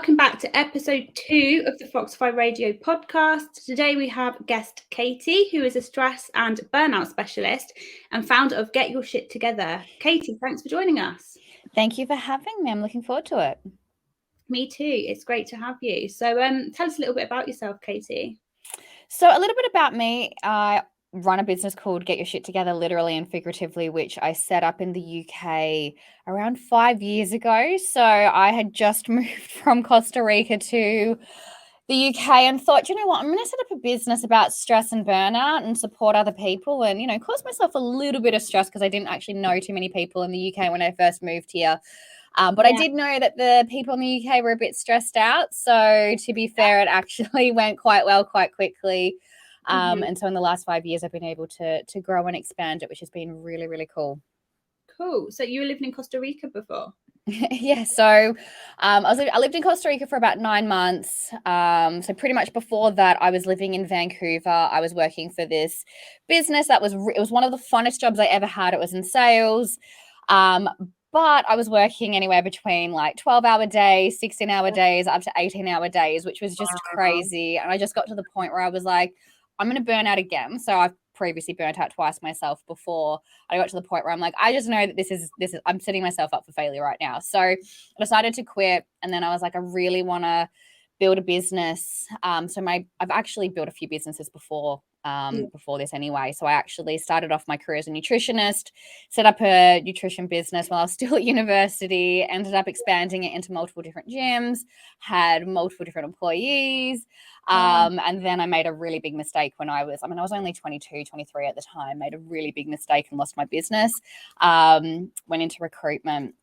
welcome back to episode 2 of the Foxify Radio podcast. Today we have guest Katie, who is a stress and burnout specialist and founder of Get Your Shit Together. Katie, thanks for joining us. Thank you for having me. I'm looking forward to it. Me too. It's great to have you. So tell us a little bit about yourself, Katie. So a little bit about me. I run a business called Get Your Shit Together, literally and figuratively, which I set up in the UK around 5 years ago. So I had just moved from Costa Rica to the UK and thought, you know what, I'm going to set up a business about stress and burnout and support other people and, cause myself a little bit of stress because I didn't actually know too many people in the UK when I first moved here. But I did know that the people in the UK were a bit stressed out. So to be fair, it actually went quite well, quite quickly. And so in the last 5 years, I've been able to grow and expand it, which has been really, really cool. Cool. So you were living in Costa Rica before? Yeah. So I lived in Costa Rica for about 9 months. So pretty much before that, I was living in Vancouver. I was working for this business it was one of the funnest jobs I ever had. It was in sales. But I was working anywhere between like 12-hour days, 16-hour days, up to 18-hour days, which was just crazy. And I just got to the point where I was like, I'm going to burn out again. So I've previously burnt out twice myself before. I got to the point where I'm like, I just know that this is I'm setting myself up for failure right now. So I decided to quit. And then I was like, I really want to build a business. I've actually built a few businesses before this anyway. So I actually started off my career as a nutritionist, set up a nutrition business while I was still at university, ended up expanding it into multiple different gyms, had multiple different employees. And then I made a really big mistake when I was only 22, 23 at the time, made a really big mistake and lost my business, went into recruitment,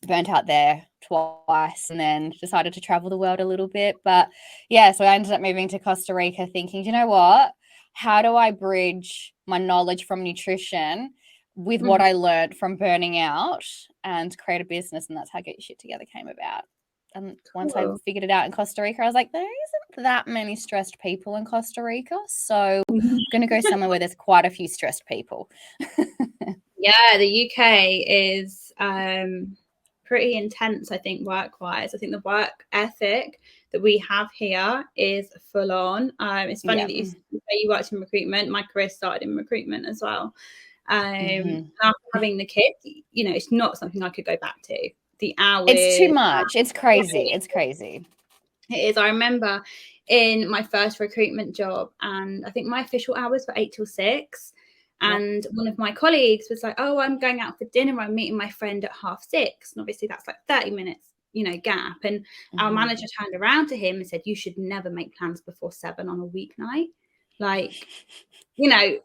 burnt out there twice, and then decided to travel the world a little bit. But yeah, so I ended up moving to Costa Rica thinking, you know what? How do I bridge my knowledge from nutrition with what I learned from burning out and create a business? And that's how Get Your Shit Together came about. And once I figured it out in Costa Rica, I was like, there isn't that many stressed people in Costa Rica. So I'm going to go somewhere where there's quite a few stressed people. Yeah, the UK is pretty intense, I think, work-wise. I think the work ethic that we have here is full on. It's funny that you say you worked in recruitment. My career started in recruitment as well. After having the kids, it's not something I could go back to. The hours. It's too much. It's crazy. It's crazy. It is. I remember in my first recruitment job, and I think my official hours were 8 till 6. And one of my colleagues was like, oh, I'm going out for dinner. I'm meeting my friend at 6:30. And obviously that's like 30 minutes, gap. And our manager turned around to him and said, you should never make plans before 7 on a weeknight. Like,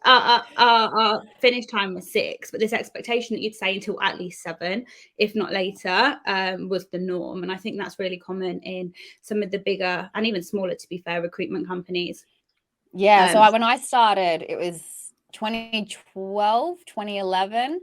our finish time was 6, but this expectation that you'd stay until at least 7, if not later, was the norm. And I think that's really common in some of the bigger and even smaller, to be fair, recruitment companies. Yeah. So when I started, it was 2012, 2011.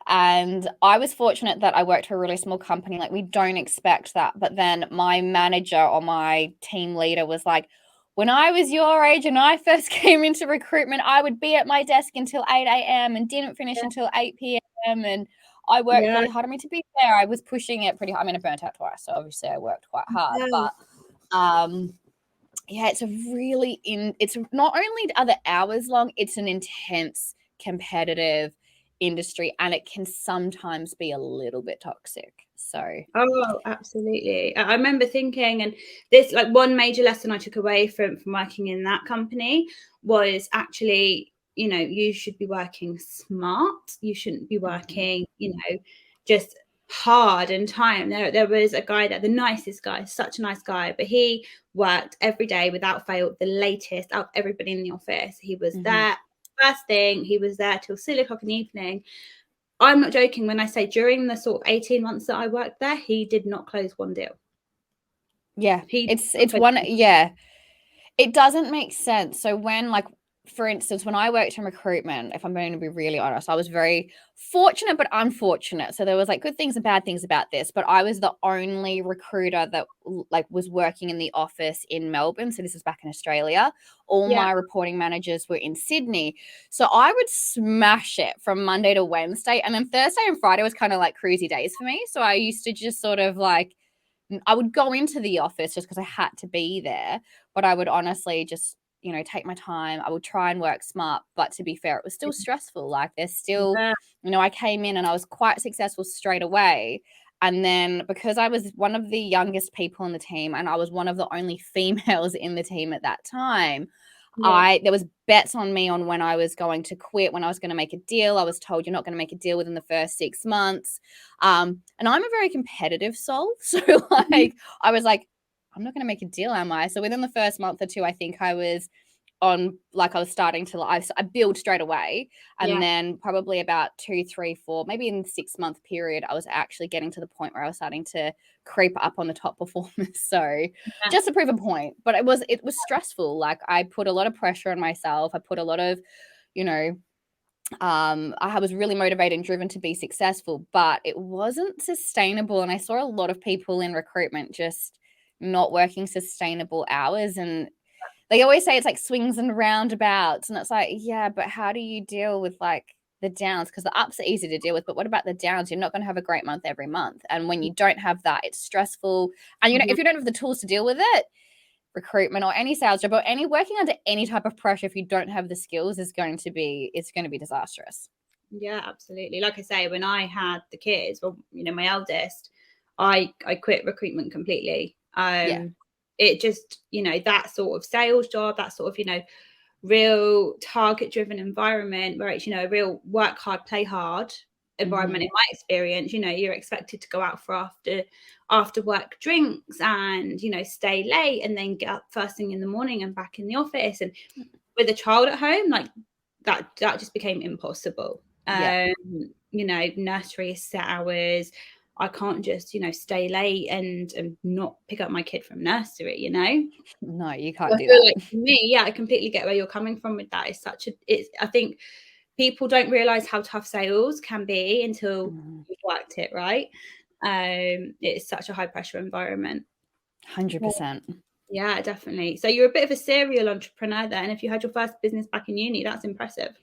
And I was fortunate that I worked for a really small company. Like, we don't expect that. But then my manager or my team leader was like, when I was your age and I first came into recruitment, I would be at my desk until 8 a.m. and didn't finish until 8 p.m. And I worked really hard. I mean, to be fair, I was pushing it pretty hard. I mean, I burnt out twice, so obviously I worked quite hard. But it's not only are the hours long, it's an intense, competitive industry, and it can sometimes be a little bit toxic. So absolutely. I remember thinking, and this, like, one major lesson I took away from working in that company was actually, you should be working smart. You shouldn't be working, just hard and time. There was a guy there, the nicest guy, such a nice guy, but he worked every day without fail, the latest out of everybody in the office. He was there first thing, he was there till 6 o'clock in the evening. I'm not joking when I say during the sort of 18 months that I worked there, he did not close one deal. Yeah, it doesn't make sense. So when, like, for instance, when I worked in recruitment, if I'm going to be really honest, I was very fortunate but unfortunate. So there was like good things and bad things about this, but I was the only recruiter that was working in the office in Melbourne. So this is back in Australia. All my reporting managers were in Sydney. So I would smash it from Monday to Wednesday. And then Thursday and Friday was kind of like cruisy days for me. So I used to just sort of like I would go into the office just because I had to be there, but I would honestly just, you know, take my time. I would try and work smart, but to be fair, it was still stressful. Like there's still, Yeah. you know, I came in and I was quite successful straight away. And then because I was one of the youngest people in the team and I was one of the only females in the team at that time, there was bets on me on when I was going to quit, when I was going to make a deal. I was told you're not going to make a deal within the first 6 months. And I'm a very competitive soul. So like, I was like, I'm not going to make a deal, am I? So within the first month or two, I think I was on, like, I was starting to, I build straight away. And then probably about 2, 3, 4, maybe in the 6-month period, I was actually getting to the point where I was starting to creep up on the top performers. So just to prove a point, but it was stressful. Like I put a lot of pressure on myself. I put a lot of, you know, I was really motivated and driven to be successful, but it wasn't sustainable. And I saw a lot of people in recruitment just not working sustainable hours. And they always say it's like swings and roundabouts. And it's like, yeah, but how do you deal with like the downs? Because the ups are easy to deal with, but what about the downs? You're not going to have a great month every month. And when you don't have that, it's stressful. And, you know, if you don't have the tools to deal with it, recruitment or any sales job or any working under any type of pressure, if you don't have the skills, it's going to be disastrous. Yeah, absolutely. Like I say, when I had the kids, well, you know, my eldest, I quit recruitment completely. It just, you know, that sort of sales job, that sort of, you know, real target driven environment where it's, you know, a real work hard, play hard environment. In my experience, you know, you're expected to go out for after work drinks and, you know, stay late and then get up first thing in the morning and back in the office. And with a child at home, like that just became impossible. You know, nursery is set hours. I can't just, you know, stay late and not pick up my kid from nursery, you know? No, you can't do feel that. like for me, I completely get where you're coming from with that. I think people don't realize how tough sales can be until you've worked it, right? It's such a high pressure environment. 100%. Yeah, definitely. So you're a bit of a serial entrepreneur then. If you had your first business back in uni, that's impressive.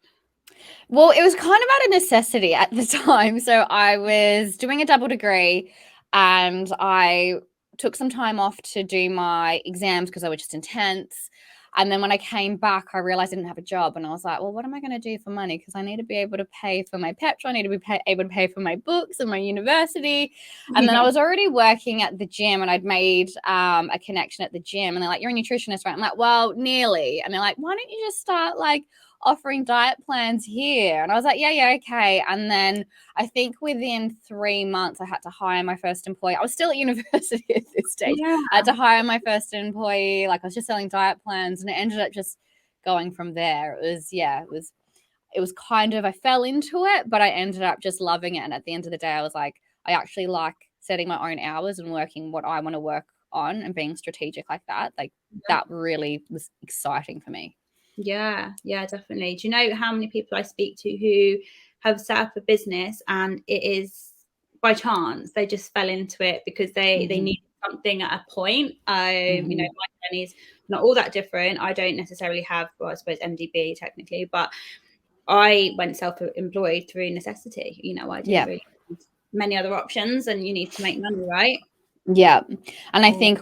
Well, it was kind of out of necessity at the time. So I was doing a double degree and I took some time off to do my exams because they were just intense. And then when I came back, I realized I didn't have a job. And I was like, well, what am I going to do for money? Because I need to be able to pay for my petrol. I need to be able to pay for my books and my university. And then I was already working at the gym and I'd made a connection at the gym. And they're like, you're a nutritionist, right? I'm like, well, nearly. And they're like, why don't you just start like offering diet plans here? And I was like, yeah, okay. And then I think within 3 months, I had to hire my first employee. I was still at university at this stage. I had to hire my first employee. Like I was just selling diet plans and it ended up just going from there. It was kind of, I fell into it, but I ended up just loving it. And at the end of the day, I was like, I actually like setting my own hours and working what I want to work on and being strategic like that. Like that really was exciting for me. Yeah, definitely. Do you know how many people I speak to who have set up a business and it is by chance they just fell into it because they need something at a point? You know, my journey is not all that different. I don't necessarily have, well, I suppose MDB technically, but I went self-employed through necessity. You know, I didn't really have many other options, and you need to make money, right? Yeah. And I think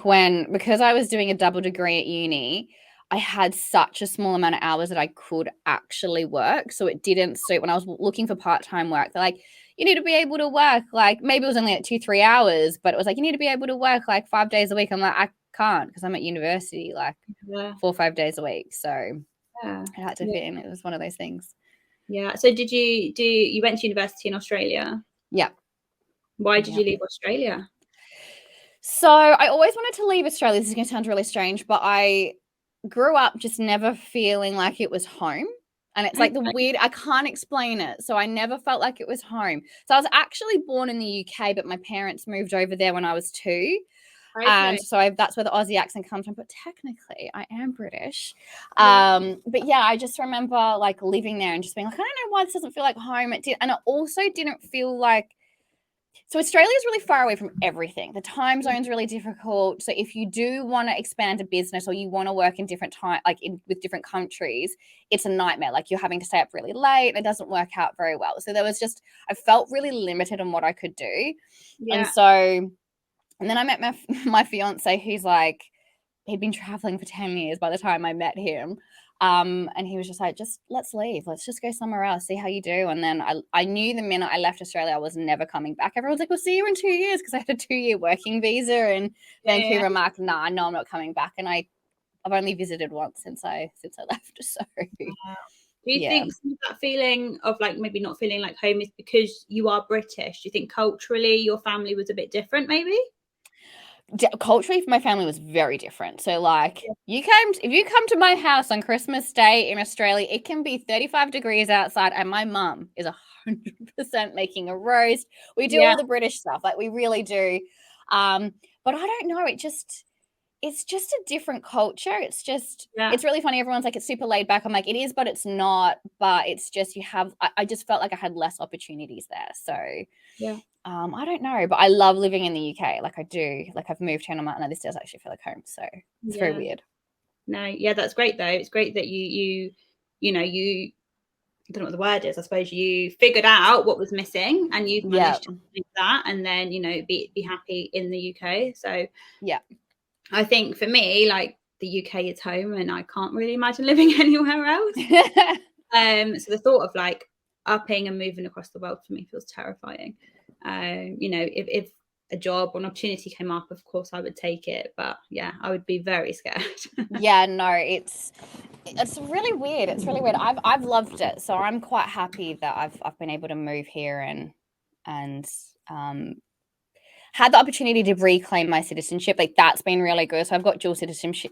because I was doing a double degree at uni, I had such a small amount of hours that I could actually work. So it didn't suit when I was looking for part-time work. They're like, you need to be able to work like, maybe it was only like 2-3 hours, but it was like, you need to be able to work like 5 days a week. I'm like, I can't because I'm at university like 4 or 5 days a week. So I had to fit in. It was one of those things. Yeah. So you went to university in Australia? Yeah. Why did you leave Australia? So I always wanted to leave Australia. This is going to sound really strange, but I grew up just never feeling like it was home. And it's like the weird, I can't explain it. So I never felt like it was home. So I was actually born in the UK, but my parents moved over there when I was 2. And so that's where the Aussie accent comes from. But technically, I am British. But yeah, I just remember like living there and just being like, I don't know why this doesn't feel like home. It did, and it also didn't feel like. So Australia is really far away from everything. The time zone's really difficult. So if you do want to expand a business or you want to work in different time, like with different countries, it's a nightmare. Like you're having to stay up really late and it doesn't work out very well. So there was just, I felt really limited on what I could do. Yeah. And so And then I met my fiance, who's like, he'd been traveling for 10 years by the time I met him. And he was just like, just let's leave. Let's just go somewhere else, see how you do. And then I knew the minute I left Australia, I was never coming back. Everyone's like, we'll see you in 2 years, because I had a 2-year working visa in Vancouver. I'm like, nah, no, I'm not coming back. And I've only visited once since I left. So Wow. Do you think some of that feeling of like maybe not feeling like home is because you are British? Do you think culturally your family was a bit different maybe? Culturally, my family was very different. So like, if you come to my house on Christmas Day in Australia, it can be 35 degrees outside and my mum is 100% making a roast. We do all the British stuff, like we really do. But I don't know, it's just a different culture. It's really funny. Everyone's like, it's super laid back. I'm like, it is, but it's not. But it's just, I just felt like I had less opportunities there. So I don't know, but I love living in the UK. Like I do. Like I've moved here and I'm like, no, this does actually feel like home. So it's very weird. No, that's great though. It's great that you I don't know what the word is. I suppose you figured out what was missing and you've managed to do that, and then be happy in the UK. So I think for me, like, the UK is home and I can't really imagine living anywhere else. So the thought of like upping and moving across the world for me feels terrifying. If a job or an opportunity came up, of course I would take it, but I would be very scared. No, it's really weird. It's really weird. I've loved it, so I'm quite happy that I've been able to move here and had the opportunity to reclaim my citizenship. Like that's been really good. So I've got dual citizenship.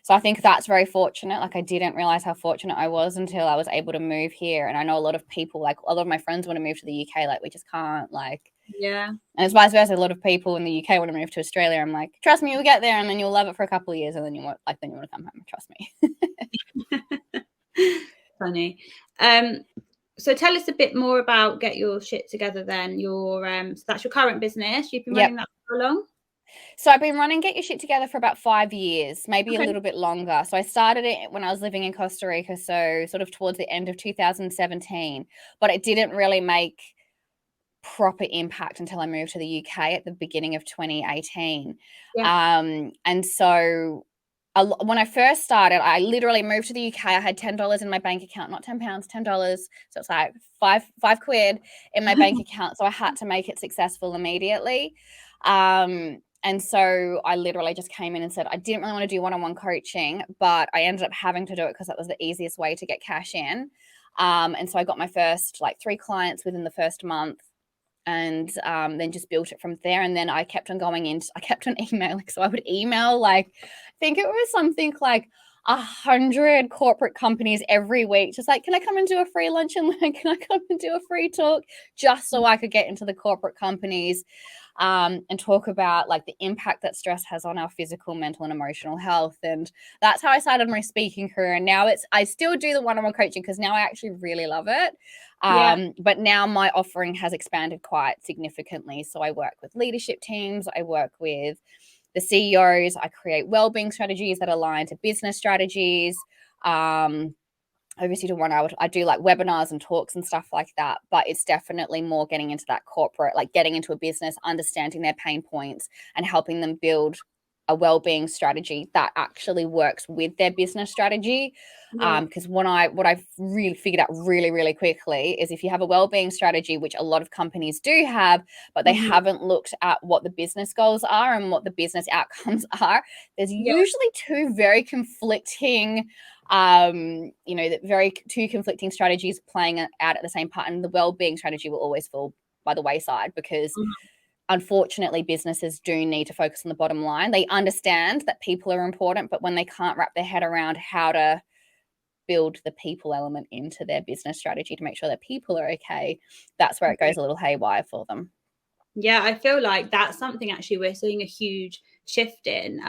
So I think that's very fortunate. Like I didn't realize how fortunate I was until I was able to move here. And I know a lot of people, like a lot of my friends want to move to the UK. Like we just can't, like. And it's vice versa. A lot of people in the UK want to move to Australia. I'm like, trust me, you'll get there and then you'll love it for a couple of years and then you want to come home. Trust me. Funny. So tell us a bit more about Get Your Shit Together then. So that's your current business. You've been running that for how long? So I've been running Get Your Shit Together for about 5 years, maybe a little bit longer. So I started it when I was living in Costa Rica, so sort of towards the end of 2017, but it didn't really make proper impact until I moved to the UK at the beginning of 2018. And so when I first started, I literally moved to the UK. I had $10 in my bank account, not £10, $10. So it's like five quid in my bank account. So I had to make it successful immediately. And so I literally just came in and said, I didn't really want to do one-on-one coaching, but I ended up having to do it because that was the easiest way to get cash in. And so I got my first 3 clients within the first month. And then just built it from there. And then I kept on I kept on emailing. So I would email, I think it was something like 100 corporate companies every week, just like, can I come and do a free lunch and learn? Can I come and do a free talk? Just so I could get into the corporate companies and talk about the impact that stress has on our physical, mental, and emotional health. And that's how I started my speaking career. And now I still do the one-on-one coaching because now I actually really love it. But now my offering has expanded quite significantly. So I work with leadership teams. I work with the CEOs. I create well-being strategies that align to business strategies. Obviously, I do webinars and talks and stuff like that, but it's definitely more getting into that corporate, getting into a business, understanding their pain points and helping them build a well-being strategy that actually works with their business strategy. Because what I've really figured out really, really quickly is if you have a well-being strategy, which a lot of companies do have, but they haven't looked at what the business goals are and what the business outcomes are, there's usually two very conflicting two conflicting strategies playing out at the same part, and the well-being strategy will always fall by the wayside because unfortunately businesses do need to focus on the bottom line. They understand that people are important, but when they can't wrap their head around how to build the people element into their business strategy to make sure that people are okay, that's where it goes a little haywire for them. I feel like that's something actually we're seeing a huge shift in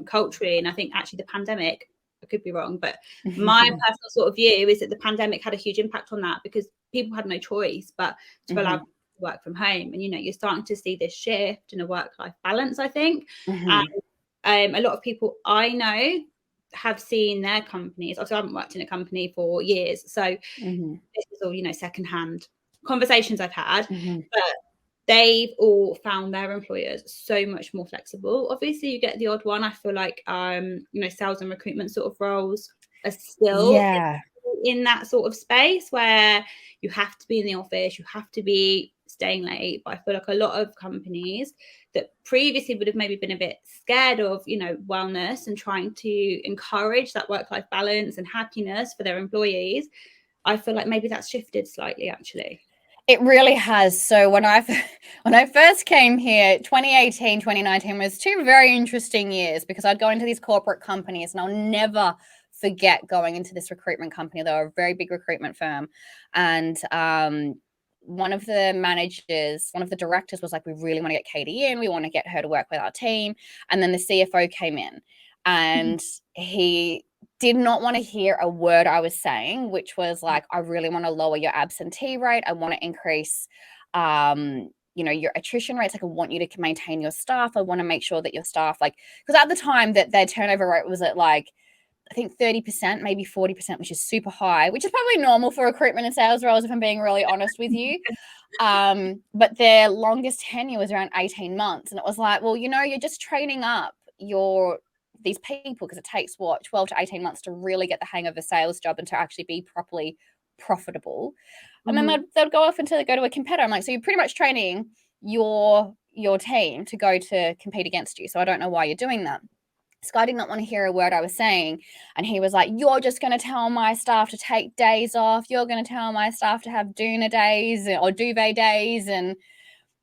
culturally, and I think actually the pandemic, I could be wrong, but my personal sort of view is that the pandemic had a huge impact on that because people had no choice but to allow people to work from home. And you're starting to see this shift in a work-life balance, I think. And a lot of people I know have seen their companies, also I haven't worked in a company for years, so this is all secondhand conversations I've had, but they've all found their employers so much more flexible. Obviously, you get the odd one. I feel like, sales and recruitment sort of roles are still in that sort of space where you have to be in the office, you have to be staying late. But I feel like a lot of companies that previously would have maybe been a bit scared of, wellness and trying to encourage that work-life balance and happiness for their employees, I feel like maybe that's shifted slightly, actually. It really has. So when I first came here, 2018, 2019 was two very interesting years, because I'd go into these corporate companies, and I'll never forget going into this recruitment company. They were a very big recruitment firm, and one of the directors was like, we really want to get Katie in. We want to get her to work with our team. And then the CFO came in, and he did not want to hear a word I was saying, which was like, I really want to lower your absentee rate. I want to increase, your attrition rates. Like, I want you to maintain your staff. I want to make sure that your staff, like, because at the time that their turnover rate was at like, I think 30%, maybe 40%, which is super high, which is probably normal for recruitment and sales roles, if I'm being really honest with you. But their longest tenure was around 18 months. And it was like, well, you're just training up these people, because it takes 12 to 18 months to really get the hang of a sales job and to actually be properly profitable. And then they'd go off and go to a competitor. I'm like, so you're pretty much training your team to go to compete against you. So I don't know why you're doing that. This guy did not want to hear a word I was saying. And he was like, you're just going to tell my staff to take days off. You're going to tell my staff to have doona days or duvet days. And,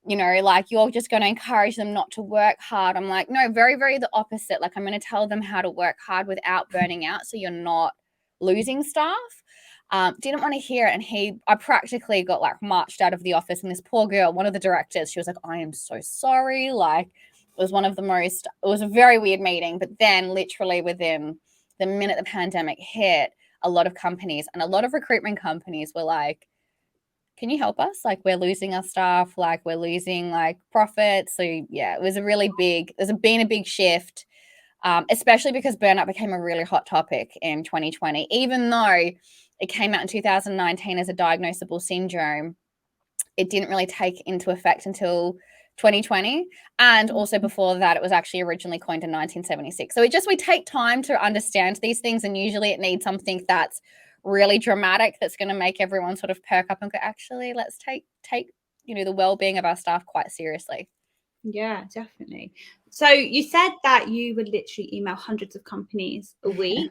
like, you're just going to encourage them not to work hard. I'm like, no, very, very the opposite. Like, I'm going to tell them how to work hard without burning out, so you're not losing staff. Didn't want to hear it. And I practically got like marched out of the office. And this poor girl, one of the directors, she was like, I am so sorry. Like, it was a very weird meeting. But then literally within the minute the pandemic hit, a lot of companies and a lot of recruitment companies were like, can you help us? Like, we're losing our staff, like, we're losing like profits. So yeah, there's been a big shift, especially because burnout became a really hot topic in 2020, even though it came out in 2019 as a diagnosable syndrome. It didn't really take into effect until 2020. And also before that, it was actually originally coined in 1976. So we take time to understand these things. And usually it needs something that's really dramatic, that's going to make everyone sort of perk up and go, actually, let's take the well-being of our staff quite seriously. Yeah, definitely. So you said that you would literally email hundreds of companies a week.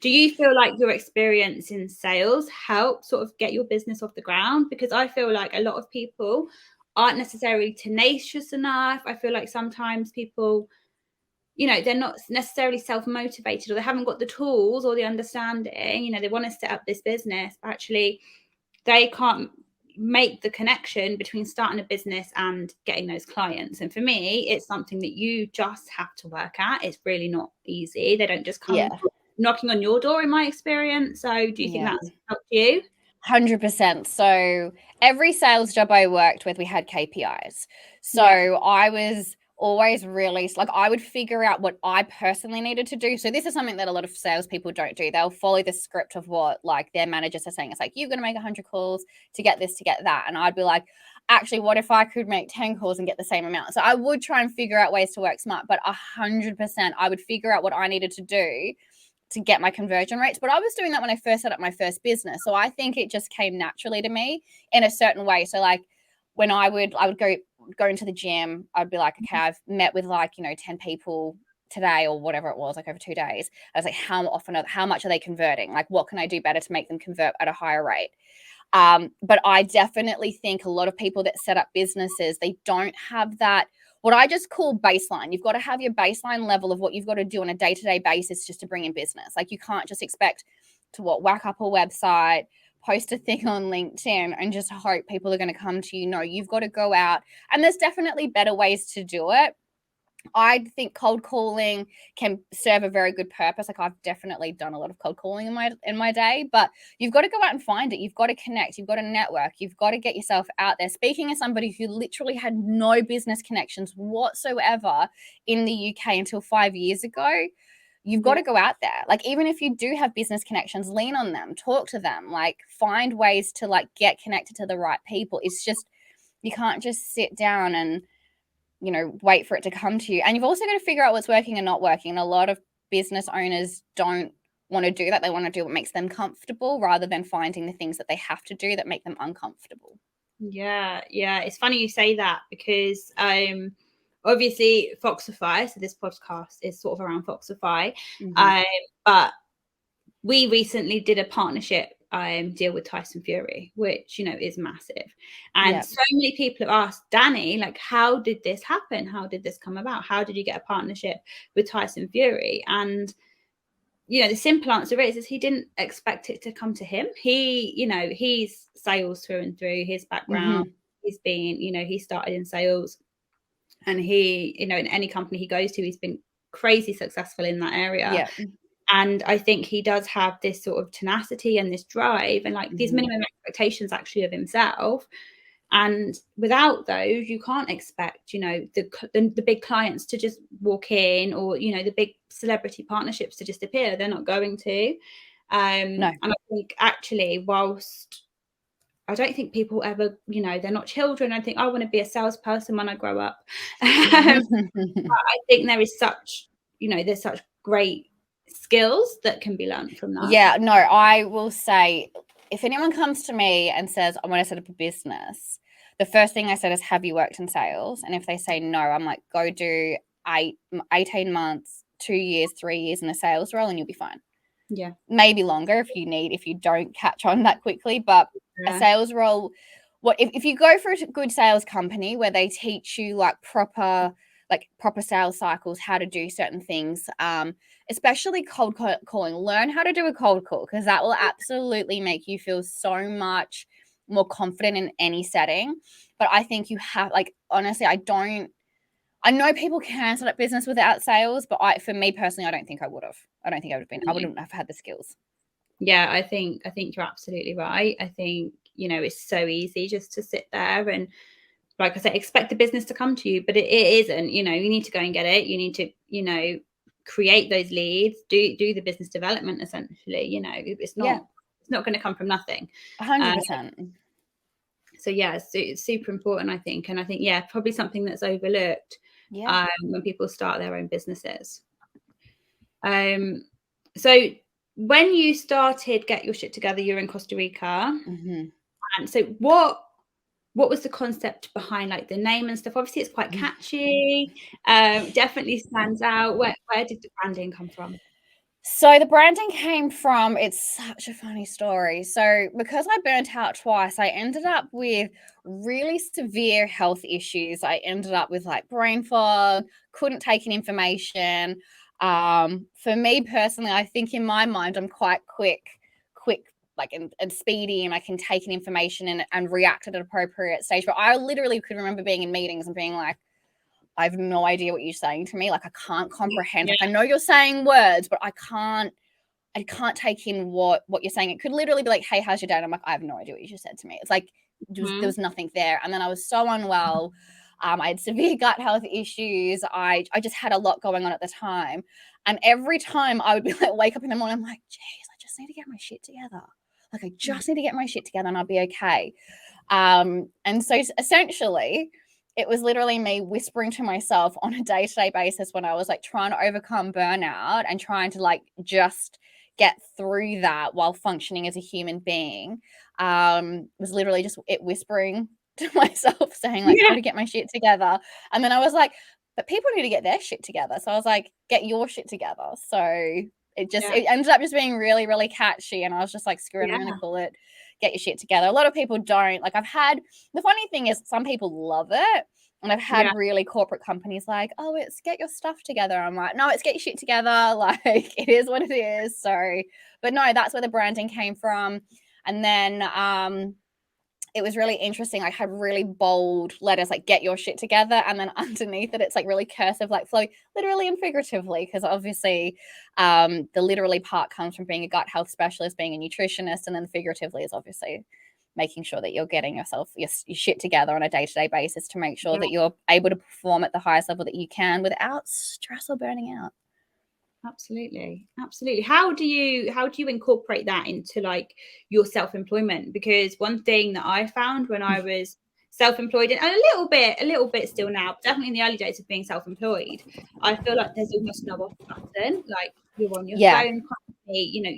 Do you feel like your experience in sales helped sort of get your business off the ground? Because I feel like a lot of people aren't necessarily tenacious enough. I feel like sometimes people, they're not necessarily self-motivated, or they haven't got the tools or the understanding. They want to set up this business, but actually they can't make the connection between starting a business and getting those clients. And for me, it's something that you just have to work at. It's really not easy. They don't just come knocking on your door, in my experience. So do you think that's helped you? 100%. So every sales job I worked with, we had KPIs. So I was always really, like, I would figure out what I personally needed to do. So this is something that a lot of salespeople don't do. They'll follow the script of what like their managers are saying. It's like, you're going to make 100 calls to get this, to get that. And I'd be like, actually, what if I could make 10 calls and get the same amount? So I would try and figure out ways to work smart, but 100% I would figure out what I needed to do to get my conversion rates. But I was doing that when I first set up my first business. So I think it just came naturally to me in a certain way. So like when I would go into the gym, I'd be like, okay, I've met with like, 10 people today or whatever it was, like over 2 days. I was like, how much are they converting? Like, what can I do better to make them convert at a higher rate? But I definitely think a lot of people that set up businesses, they don't have that, what I just call baseline. You've got to have your baseline level of what you've got to do on a day-to-day basis just to bring in business. Like, you can't just expect to whack up a website, post a thing on LinkedIn and just hope people are going to come to you. No, you've got to go out, and there's definitely better ways to do it. I think cold calling can serve a very good purpose. Like, I've definitely done a lot of cold calling in my day, but you've got to go out and find it. You've got to connect. You've got to network. You've got to get yourself out there. Speaking as somebody who literally had no business connections whatsoever in the UK until 5 years ago, you've got to go out there. Like, even if you do have business connections, lean on them, talk to them, like find ways to like get connected to the right people. It's just, You can't just sit down and, you know, wait for it to come to you. And you've also got to figure out what's working and not working. And a lot of business owners don't want to do that. They want to do what makes them comfortable rather than finding the things that they have to do that make them uncomfortable. Yeah, it's funny you say that, because obviously Foxify, so this podcast is sort of around Foxify, but we recently did a partnership deal with Tyson Fury, which, you know, is massive. And so many people have asked Danny, like, how did this happen? How did this come about? How did you get a partnership with Tyson Fury? And, you know, the simple answer is he didn't expect it to come to him. He, you know, he's sales through and through. His background, he's been, you know, he started in sales, and he, you know, in any company he goes to, he's been crazy successful in that area. And I think he does have this sort of tenacity and this drive and like these minimum expectations actually of himself. And without those, you can't expect, you know, the big clients to just walk in, or, you know, the big celebrity partnerships to just appear. They're not going to. No. And I think actually, whilst I don't think people ever, you know, they're not children, I think I want to be a salesperson when I grow up. I think there is such, you know, there's such great skills that can be learned from that. Yeah, no, I will say, if anyone comes to me and says, I want to set up a business, the first thing I said is, have you worked in sales? And if they say no, I'm like, go do 18 months, 2 years, 3 years in a sales role and you'll be fine. Yeah. Maybe longer if you don't catch on that quickly. But a sales role, if you go for a good sales company where they teach you like proper sales cycles, how to do certain things, especially cold calling, learn how to do a cold call, because that will absolutely make you feel so much more confident in any setting. But I think you have, like, honestly, I know people can start up business without sales, but for me personally, I don't think I would have. I wouldn't have had the skills. Yeah, I think you're absolutely right. I think, you know, it's so easy just to sit there and, like I said, expect the business to come to you, but it isn't. You know, you need to go and get it. You need to, you know, create those leads, do the business development, essentially. You know, it's not going to come from nothing. 100%. So yeah, it's super important, I think. And I think, yeah, probably something that's overlooked when people start their own businesses. So when you started Get Your Shit Together, you're in Costa Rica. And so what was the concept behind, like, the name and stuff? Obviously it's quite catchy, definitely stands out. Where did the branding come from? So the branding came from, it's such a funny story. So because I burnt out twice, I ended up with really severe health issues. I ended up with like brain fog, couldn't take in information. For me personally, I think in my mind, I'm quite quick, like, and speedy, and I can take in information and react at an appropriate stage. But I literally could remember being in meetings and being like, I have no idea what you're saying to me. Like, I can't comprehend. Like, I know you're saying words, but I can't take in what you're saying. It could literally be like, hey, how's your day? And I'm like, I have no idea what you just said to me. It's like, there was nothing there. And then I was so unwell. I had severe gut health issues. I just had a lot going on at the time. And every time I would be like, wake up in the morning, I'm like, geez, I just need to get my shit together. Like, I just need to get my shit together and I'll be okay. And so essentially, it was literally me whispering to myself on a day-to-day basis when I was like trying to overcome burnout and trying to like just get through that while functioning as a human being. Was literally just it whispering to myself saying like, got to get my shit together. And then I was like, but people need to get their shit together. So I was like, get your shit together. So it ended up just being really, really catchy. And I was just like, screw it, I'm going to call it Get Your Shit Together. A lot of people don't. Like, the funny thing is some people love it. And I've had really corporate companies like, oh, it's Get Your Stuff Together. I'm like, no, it's Get Your Shit Together. Like, it is what it is. So, but no, that's where the branding came from. And then it was really interesting. I had really bold letters like Get Your Shit Together. And then underneath it, it's like really cursive, like flow, literally and figuratively. Because obviously the literally part comes from being a gut health specialist, being a nutritionist. And then figuratively is obviously making sure that you're getting yourself your shit together on a day-to-day basis to make sure that you're able to perform at the highest level that you can without stress or burning out. Absolutely. How do you incorporate that into like your self-employment? Because one thing that I found when I was self-employed, and a little bit still now, but definitely in the early days of being self-employed, I feel like there's almost no off button. Like, you're on your phone constantly, you know,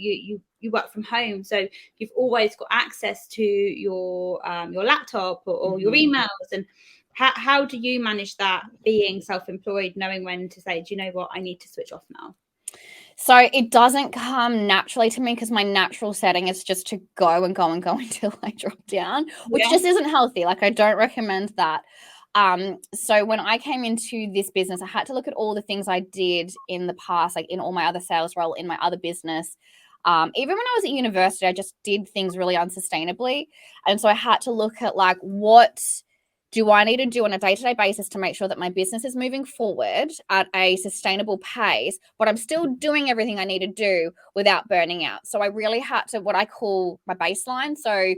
you work from home, so you've always got access to your laptop or your emails. And how do you manage that, being self-employed, knowing when to say, do you know what, I need to switch off now? So it doesn't come naturally to me, because my natural setting is just to go and go and go until I drop down, which just isn't healthy. Like, I don't recommend that. So when I came into this business, I had to look at all the things I did in the past, like in all my other sales role, in my other business. Even when I was at university, I just did things really unsustainably. And so I had to look at, like, what do I need to do on a day-to-day basis to make sure that my business is moving forward at a sustainable pace, but I'm still doing everything I need to do without burning out. So I really had to, what I call my baseline. So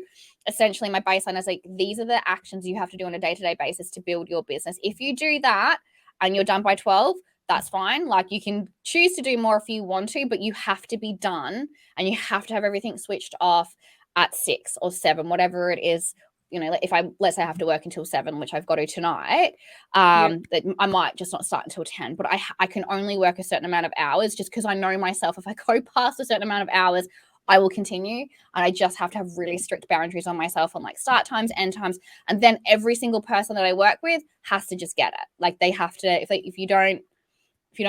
essentially my baseline is like, these are the actions you have to do on a day-to-day basis to build your business. If you do that and you're done by 12, that's fine. Like, you can choose to do more if you want to, but you have to be done, and you have to have everything switched off at 6 or 7, whatever it is. You know, if let's say I have to work until 7, which I've got to tonight, that I might just not start until 10, but I can only work a certain amount of hours, just because I know myself, if I go past a certain amount of hours, I will continue. And I just have to have really strict boundaries on myself on, like, start times, end times. And then every single person that I work with has to just get it. Like, they have to, if you don't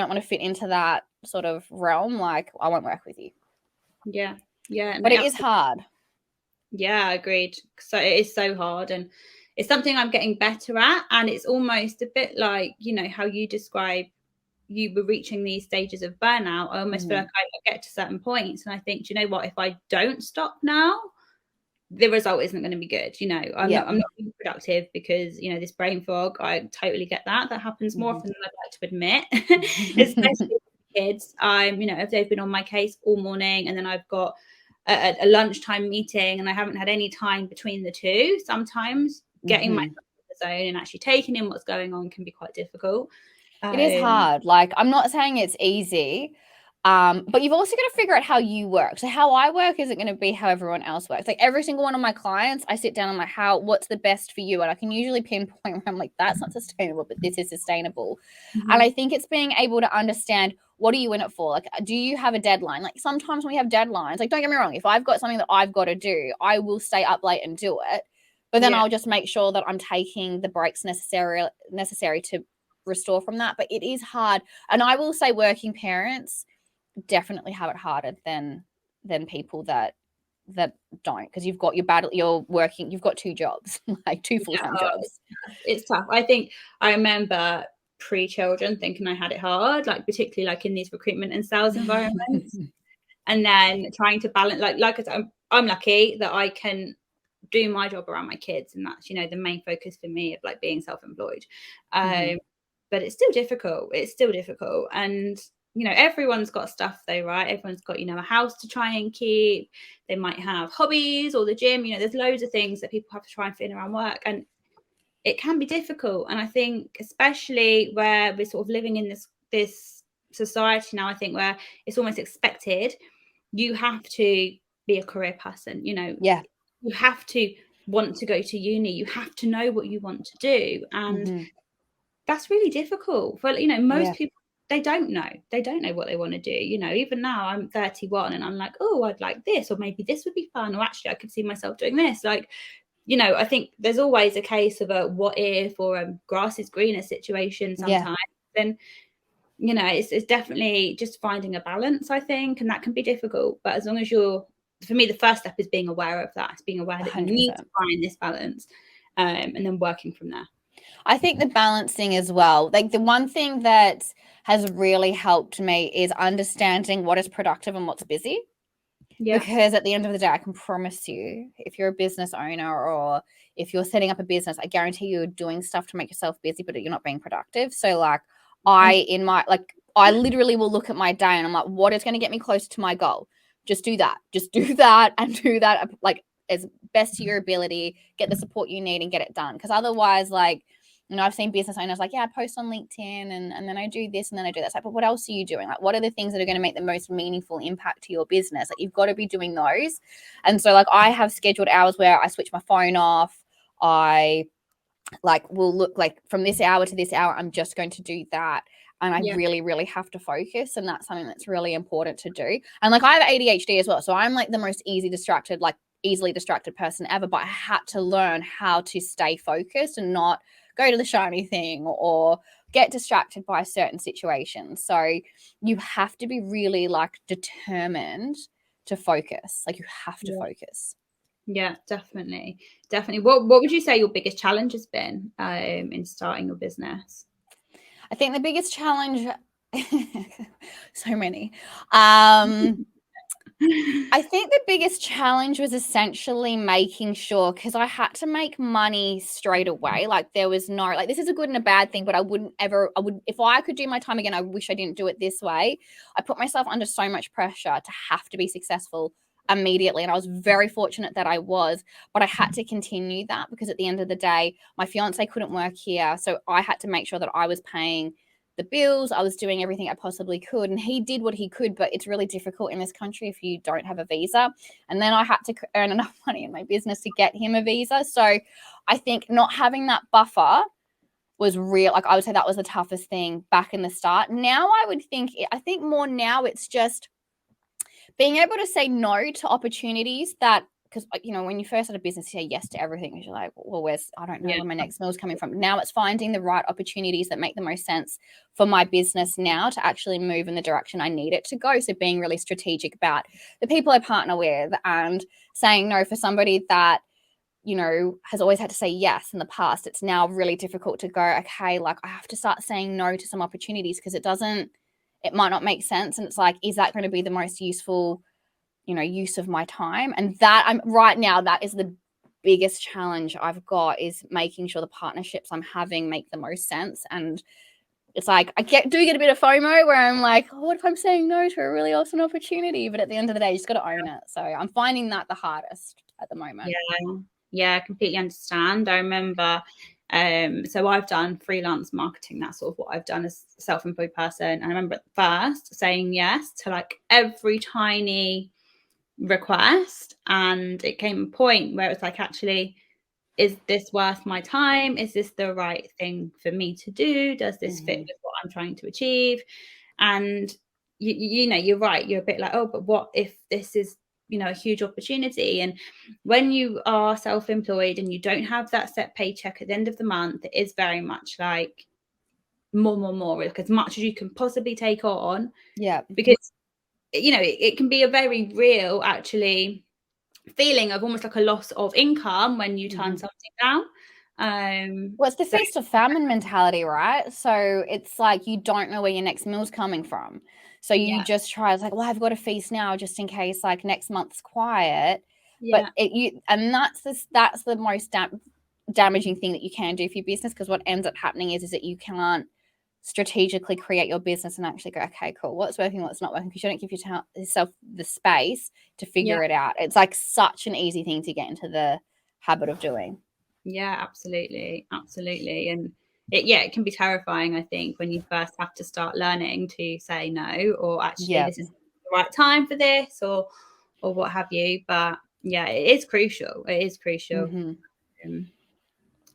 want to fit into that sort of realm, like, I won't work with you. Yeah. But it is hard. Yeah, agreed. So it is so hard, and it's something I'm getting better at. And it's almost a bit like, you know, how you describe you were reaching these stages of burnout. I almost feel like I get to certain points and I think, do you know what, if I don't stop now, the result isn't going to be good. You know, I'm not being productive, because, you know, this brain fog, I totally get that. That happens more often than I'd like to admit, especially with kids. You know, if they've been on my case all morning, and then I've got a lunchtime meeting, and I haven't had any time between the two, sometimes getting myself in the zone and actually taking in what's going on can be quite difficult. It is hard. Like, I'm not saying it's easy, but you've also got to figure out how you work. So how I work isn't going to be how everyone else works. Like, every single one of my clients, I sit down and I'm like, what's the best for you? And I can usually pinpoint where I'm like, that's not sustainable, but this is sustainable. And I think it's being able to understand, what are you in it for? Like, do you have a deadline? Like, sometimes when we have deadlines, like, don't get me wrong, if I've got something that I've got to do, I will stay up late and do it. But then I'll just make sure that I'm taking the breaks necessary to restore from that. But it is hard. And I will say, working parents definitely have it harder than people that don't, because you've got you're working, you've got 2 jobs, like 2 full-time jobs. It's tough. I think I remember pre-children thinking I had it hard, like particularly like in these recruitment and sales environments, and then trying to balance, like I said, I'm lucky that I can do my job around my kids, and that's, you know, the main focus for me of like being self-employed. But it's still difficult. And, you know, everyone's got stuff though, right? Everyone's got, you know, a house to try and keep. They might have hobbies or the gym. You know, there's loads of things that people have to try and fit in around work, and it can be difficult. And I think, especially where we're sort of living in this society now, I think, where it's almost expected, you have to be a career person, you know. You have to want to go to uni. You have to know what you want to do. And that's really difficult for, you know, most people. They don't know what they want to do. You know, even now I'm 31 and I'm like, oh, I'd like this, or maybe this would be fun, or actually I could see myself doing this. Like, you know, I think there's always a case of a what if, or a grass is greener situation sometimes. Then, you know, it's definitely just finding a balance, I think, and that can be difficult. But as long as for me, the first step is being aware of that. It's being aware that 100%. You need to find this balance, and then working from there. I think the balancing as well, like the one thing that has really helped me is understanding what is productive and what's busy. Because at the end of the day, I can promise you, if you're a business owner or if you're setting up a business, I guarantee you're doing stuff to make yourself busy, but you're not being productive. So like I literally will look at my day and I'm like, what is going to get me closer to my goal? Just do that and do that, like, as best to your ability, get the support you need and get it done. Because otherwise, like, you know, I've seen business owners like, I post on LinkedIn and then I do this and then I do that. It's like, but what else are you doing? Like, what are the things that are going to make the most meaningful impact to your business? Like, you've got to be doing those. And so like I have scheduled hours where I switch my phone off. I like will look like from this hour to this hour, I'm just going to do that. And I really, really have to focus. And that's something that's really important to do. And like I have ADHD as well. So I'm like the most easily distracted person ever. But I had to learn how to stay focused and not go to the shiny thing or get distracted by certain situations. So you have to be really like determined to focus. Like you have to focus. Yeah, definitely. What would you say your biggest challenge has been in starting your business? I think the biggest challenge, so many. I think the biggest challenge was essentially making sure, because I had to make money straight away. Like there was no, like this is a good and a bad thing, but I would, if I could do my time again, I wish I didn't do it this way. I put myself under so much pressure to have to be successful immediately. And I was very fortunate that I was, but I had to continue that because at the end of the day, my fiance couldn't work here. So I had to make sure that I was paying the bills. I was doing everything I possibly could. And he did what he could, but it's really difficult in this country if you don't have a visa. And then I had to earn enough money in my business to get him a visa. So I think not having that buffer was real. Like I would say that was the toughest thing back in the start. Now I think more now it's just being able to say no to opportunities that, because when you first start a business, you say yes to everything because you're like, well, I don't know where my next meal is coming from. Now it's finding the right opportunities that make the most sense for my business now to actually move in the direction I need it to go. So being really strategic about the people I partner with and saying no for somebody that has always had to say yes in the past. It's now really difficult to go, okay, like I have to start saying no to some opportunities because it might not make sense. And it's like, is that going to be the most useful, use of my time? And that I'm right now, that is the biggest challenge I've got, is making sure the partnerships I'm having make the most sense. And it's like, I get a bit of FOMO where I'm like, oh, what if I'm saying no to a really awesome opportunity? But at the end of the day, you just got to own it. So I'm finding that the hardest at the moment. Yeah, I completely understand. I remember, so I've done freelance marketing. That's sort of what I've done as a self-employed person. And I remember at first saying yes to like every tiny request. And it came a point where it was like, actually, is this worth my time? Is this the right thing for me to do? Does this fit with what I'm trying to achieve? And you're right. You're a bit like, oh, but what if this is a huge opportunity? And when you are self-employed and you don't have that set paycheck at the end of the month, it is very much like more, like as much as you can possibly take on. Yeah, because it can be a very real actually feeling of almost like a loss of income when you turn something down. Well, it's the feast or famine mentality, right? So it's like you don't know where your next meal's coming from. So you just try, it's like, well, I've got a feast now just in case like next month's quiet. But that's the most damaging thing that you can do for your business, because what ends up happening is that you can't strategically create your business and actually go, okay, cool, what's working, what's not working, because you don't give yourself the space to figure it out. It's like such an easy thing to get into the habit of doing. Yeah, absolutely. And it can be terrifying, I think, when you first have to start learning to say no, or actually this is the right time for this, or what have you. But yeah, it is crucial.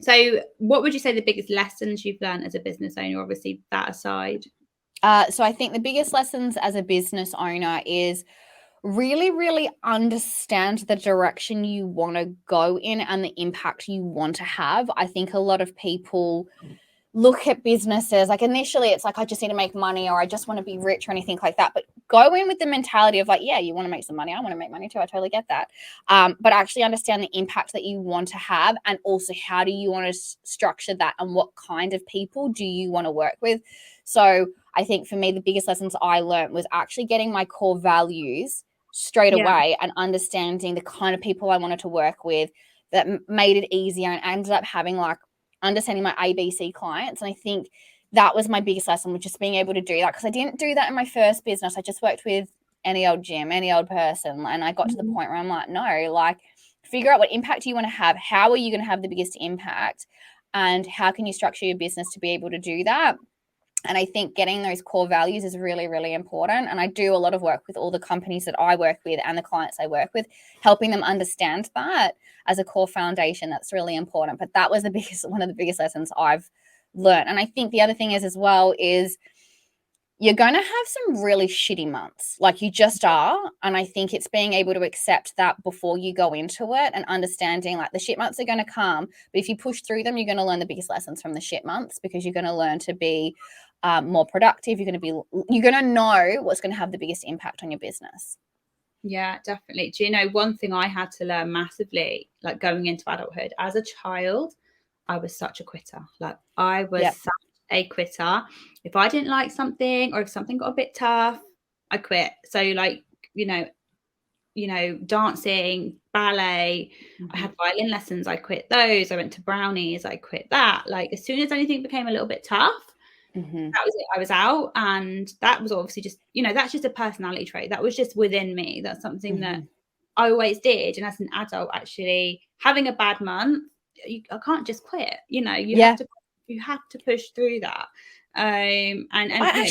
So what would you say the biggest lessons you've learned as a business owner, obviously that aside? So I think the biggest lessons as a business owner is really, really understand the direction you want to go in and the impact you want to have. I think a lot of people look at businesses like initially it's like, I just need to make money, or I just want to be rich, or anything like that. But go in with the mentality of like, yeah, you want to make some money. I want to make money too. I totally get that. But actually understand the impact that you want to have, and also how do you want to structure that, and what kind of people do you want to work with. So I think for me, the biggest lessons I learned was actually getting my core values straight away and understanding the kind of people I wanted to work with. That made it easier, and ended up having like understanding my ABC clients. And I think that was my biggest lesson, was just being able to do that, because I didn't do that in my first business. I just worked with any old gym, any old person. And I got to the point where I'm like, no, like figure out what impact you want to have. How are you going to have the biggest impact? And how can you structure your business to be able to do that? And I think getting those core values is really, really important. And I do a lot of work with all the companies that I work with and the clients I work with, helping them understand that as a core foundation. That's really important. But that was one of the biggest lessons I've learned. And I think the other thing is as well is you're going to have some really shitty months, like you just are. And I think it's being able to accept that before you go into it and understanding like the shit months are going to come. But if you push through them, you're going to learn the biggest lessons from the shit months, because you're going to learn to be more productive. You're going to know what's going to have the biggest impact on your business. Yeah, definitely. Do you know, one thing I had to learn massively, like going into adulthood, as a child, I was such a quitter. Like I was such a quitter. If I didn't like something, or if something got a bit tough, I quit. So like, you know, dancing, ballet, I had violin lessons, I quit those. I went to brownies, I quit that. Like as soon as anything became a little bit tough, that was it. I was out. And that was obviously just, you know, that's just a personality trait. That was just within me. That's something that I always did. And as an adult, actually having a bad month, I can't just quit. You know, you have to push through that. And I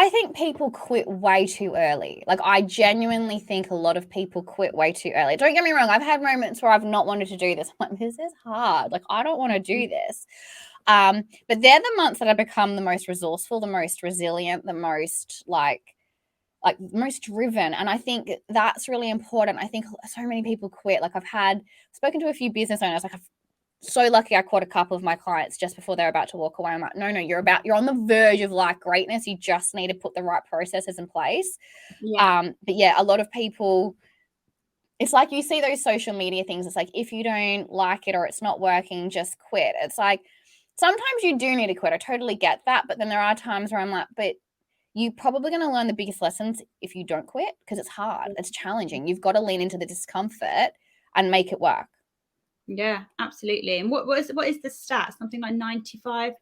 think people quit way too early. Like I genuinely think a lot of people quit way too early. Don't get me wrong. I've had moments where I've not wanted to do this. I'm like, this is hard. Like I don't want to do this. But they're the months that I become the most resourceful, the most resilient, the most like most driven. And I think that's really important. I think so many people quit. Like I've spoken to a few business owners. Like I've so lucky I caught a couple of my clients just before they're about to walk away. I'm like, no, you're on the verge of like greatness. You just need to put the right processes in place. But yeah, a lot of people, it's like you see those social media things. It's like, if you don't like it or it's not working, just quit. It's like, sometimes you do need to quit. I totally get that. But then there are times where I'm like, but you're probably going to learn the biggest lessons if you don't quit, because it's hard. It's challenging. You've got to lean into the discomfort and make it work. Yeah, absolutely. And what is the stat? Something like 95%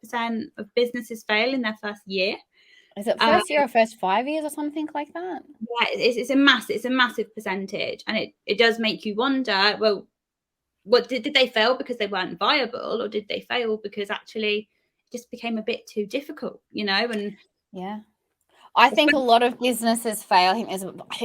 of businesses fail in their first year. Is it first year or first 5 years or something like that? Yeah, it's a massive percentage, and it does make you wonder. Well, what did they fail because they weren't viable, or did they fail because actually it just became a bit too difficult? You know, and I think a lot of businesses fail. I think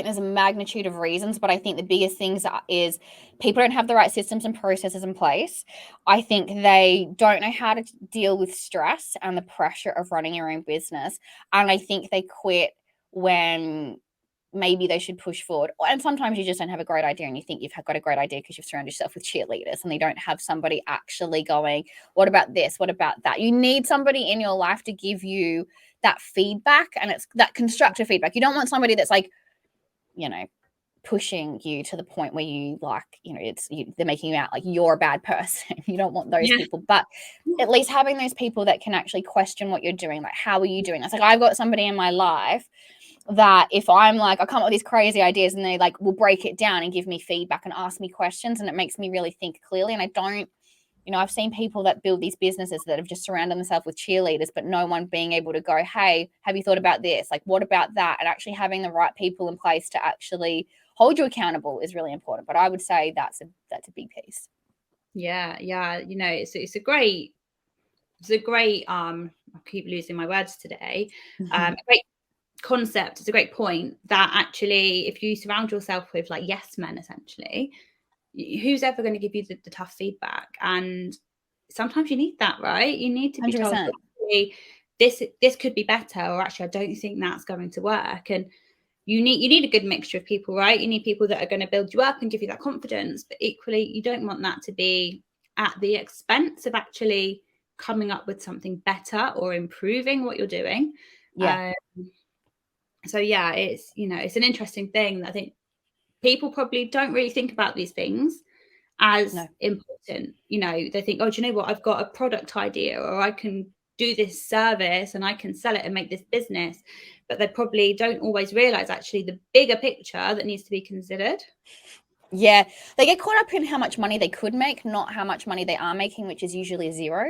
there's a magnitude of reasons, but I think the biggest things is people don't have the right systems and processes in place. I think they don't know how to deal with stress and the pressure of running your own business. And I think they quit when maybe they should push forward. And sometimes you just don't have a great idea, and you think you've got a great idea because you've surrounded yourself with cheerleaders, and they don't have somebody actually going, what about this? What about that? You need somebody in your life to give you that feedback, and it's that constructive feedback. You don't want somebody that's like, you know, pushing you to the point where you like, you know, they're making you out like you're a bad person. You don't want those people, but at least having those people that can actually question what you're doing. Like, how are you doing this? Like, I've got somebody in my life that if I'm like, I come up with these crazy ideas, and they like will break it down and give me feedback and ask me questions, and it makes me really think clearly. And I don't, you know, I've seen people that build these businesses that have just surrounded themselves with cheerleaders, but no one being able to go, hey, have you thought about this? Like, what about that? And actually having the right people in place to actually hold you accountable is really important. But I would say that's a big piece. Yeah. You know, it's a great, I keep losing my words today. A great concept. It's a great point that actually, if you surround yourself with like yes men, essentially, who's ever going to give you the tough feedback? And sometimes you need that, right? You need to be 100%. Told this could be better, or actually I don't think that's going to work. And you need a good mixture of people, right? You need people that are going to build you up and give you that confidence, but equally you don't want that to be at the expense of actually coming up with something better or improving what you're doing. So yeah, it's, you know, it's an interesting thing that I think people probably don't really think about these things as important. You know, they think, oh, do you know what? I've got a product idea, or I can do this service and I can sell it and make this business. But they probably don't always realize actually the bigger picture that needs to be considered. Yeah, they get caught up in how much money they could make, not how much money they are making, which is usually zero.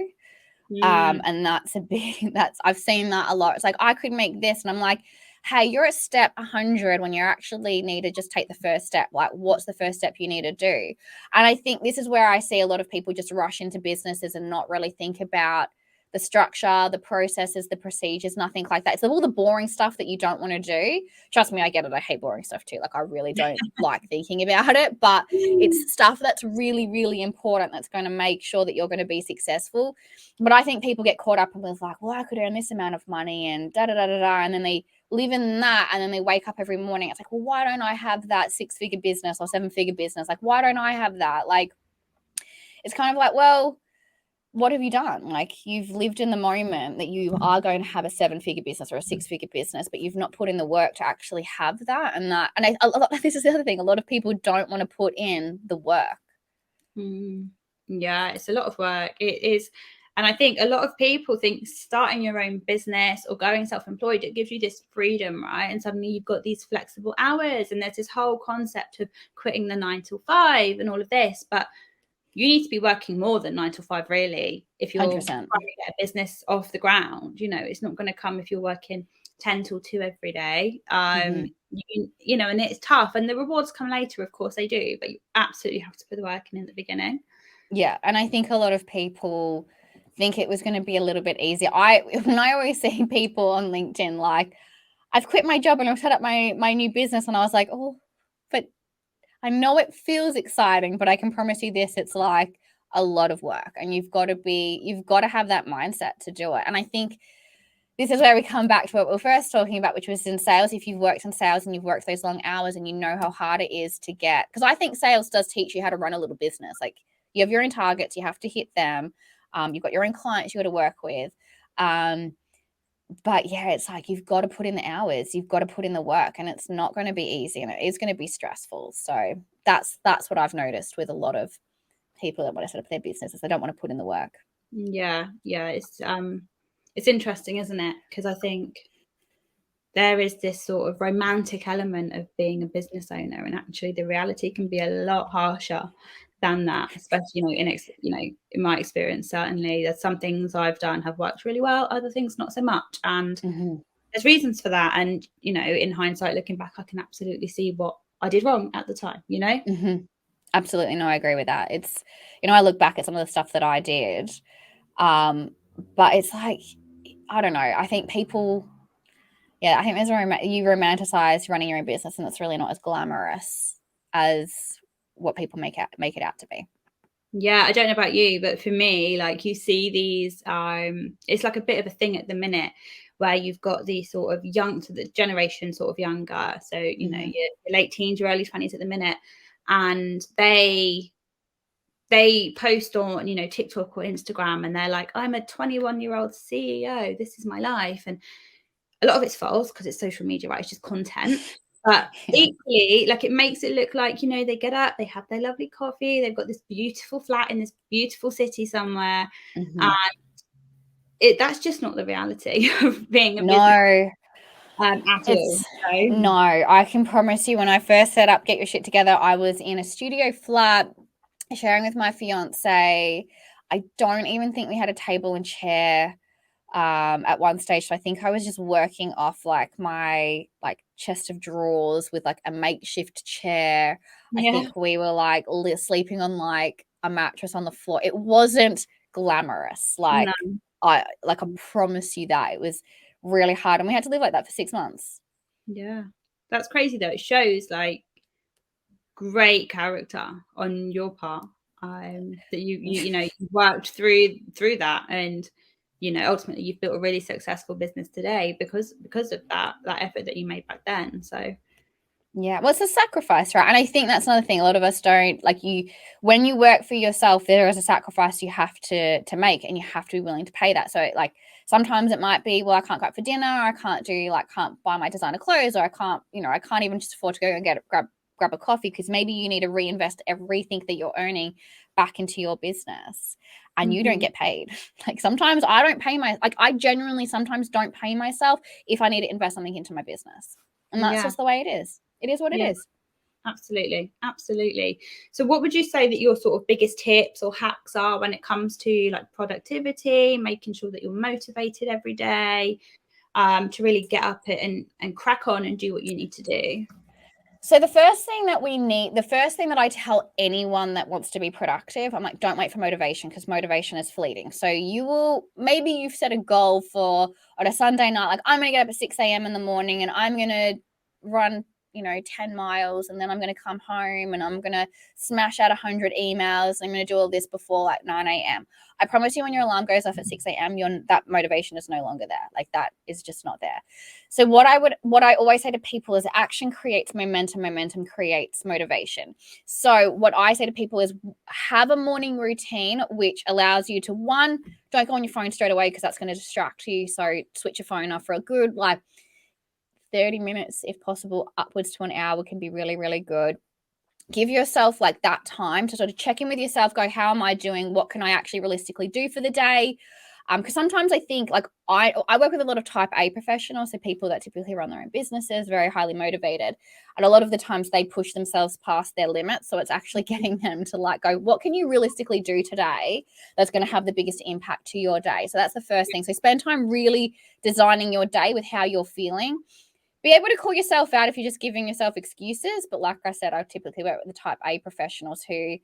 And I've seen that a lot. It's like, I could make this, and I'm like, hey, you're at step 100 when you actually need to just take the first step. Like, what's the first step you need to do? And I think this is where I see a lot of people just rush into businesses and not really think about the structure, the processes, the procedures, nothing like that. It's all the boring stuff that you don't want to do. Trust me, I get it. I hate boring stuff too. Like, I really don't like thinking about it, but it's stuff that's really, really important that's going to make sure that you're going to be successful. But I think people get caught up and was like, well, I could earn this amount of money and da da da da da, and then they live in that, and then they wake up every morning. It's like, well, why don't I have that 6-figure business or 7-figure business? Like, why don't I have that? Like, it's kind of like, well, what have you done? Like, you've lived in the moment that you are going to have a 7-figure business or a 6-figure business, but you've not put in the work to actually have that. And this is the other thing. A lot of people don't want to put in the work. Yeah, it's a lot of work. It is. And I think a lot of people think starting your own business or going self-employed, it gives you this freedom, right? And suddenly you've got these flexible hours, and there's this whole concept of quitting the 9 to 5 and all of this. But you need to be working more than 9 to 5, really, if you're 100%. trying to get a business off the ground. It's not going to come if you're working 10 till 2 every day. And it's tough, and the rewards come later, of course they do, but you absolutely have to put the work in the beginning. Yeah, and I think a lot of people think it was going to be a little bit easier. When I always see people on LinkedIn, like, I've quit my job and I've set up my new business, and I was like, oh, but I know it feels exciting, but I can promise you this, it's like a lot of work, and you've got to have that mindset to do it. And I think this is where we come back to what we were first talking about, which was in sales. If you've worked in sales and you've worked those long hours and you know how hard it is to get, because I think sales does teach you how to run a little business. Like, you have your own targets, you have to hit them. You've got your own clients you got to work with. But yeah, it's like, you've got to put in the hours, you've got to put in the work, and it's not going to be easy, and it is going to be stressful. So that's what I've noticed with a lot of people that want to set up their businesses. They don't want to put in the work. Yeah, it's interesting, isn't it? Because I think there is this sort of romantic element of being a business owner, and actually the reality can be a lot harsher than that, especially in my experience. Certainly there's some things I've done have worked really well, other things not so much, and there's reasons for that. And in hindsight, looking back, I can absolutely see what I did wrong at the time. Absolutely. No, I agree with that. It's, I look back at some of the stuff that I did, but it's like, I don't know, I think people, I think you romanticize running your own business, and it's really not as glamorous as what people make it out to be. Yeah, I don't know about you, but for me, like, you see these, it's like a bit of a thing at the minute where you've got these sort of young to the generation, sort of younger. So, your late teens, your early 20s at the minute. And they post on, TikTok or Instagram, and they're like, I'm a 21-year-old CEO. This is my life. And a lot of it's false because it's social media, right? It's just content. But equally, like, it makes it look like, they get up, they have their lovely coffee, they've got this beautiful flat in this beautiful city somewhere. And that's just not the reality of being a business at all. So. No, I can promise you, when I first set up Get Your Shit Together, I was in a studio flat sharing with my fiance. I don't even think we had a table and chair at one stage. So I think I was just working off like my chest of drawers with like a makeshift chair. I think we were like sleeping on like a mattress on the floor. It wasn't glamorous. Like, no. I promise you that it was really hard, and we had to live like that for 6 months. Yeah, that's crazy though. It shows like great character on your part, that you worked through that, and ultimately you've built a really successful business today because of that effort that you made back then. So yeah, well, it's a sacrifice, right? And I think that's another thing a lot of us don't like. When you work for yourself, there is a sacrifice you have to make, and you have to be willing to pay that. So like, sometimes it might be, well, I can't go out for dinner, or I can't buy my designer clothes, or I can't even just afford to go and grab a coffee, because maybe you need to reinvest everything that you're earning back into your business, and you don't get paid. Like, sometimes I don't pay I genuinely sometimes don't pay myself if I need to invest something into my business. And that's just the way it is. It is what it is. Absolutely. So what would you say that your sort of biggest tips or hacks are when it comes to like productivity, making sure that you're motivated every day, to really get up and crack on and do what you need to do? So the first thing that I tell anyone that wants to be productive, I'm like, don't wait for motivation, because motivation is fleeting. So maybe you've set a goal for on a Sunday night, like I'm going to get up at 6 a.m. in the morning and I'm going to run, 10 miles, and then I'm going to come home and I'm going to smash out 100 emails. I'm going to do all this before like 9 a.m. I promise you, when your alarm goes off at 6 a.m., that motivation is no longer there. Like, that is just not there. So what I always say to people is action creates momentum, momentum creates motivation. So what I say to people is have a morning routine which allows you to, one, don't go on your phone straight away because that's going to distract you. So switch your phone off for a good 30 minutes, if possible, upwards to an hour can be really, really good. Give yourself that time to sort of check in with yourself, go, how am I doing? What can I actually realistically do for the day? Because sometimes I think I work with a lot of type A professionals, so people that typically run their own businesses, very highly motivated. And a lot of the times they push themselves past their limits. So it's actually getting them to go, what can you realistically do today that's going to have the biggest impact to your day? So that's the first thing. So spend time really designing your day with how you're feeling. Be able to call yourself out if you're just giving yourself excuses. But like I said, I typically work with the type A professionals who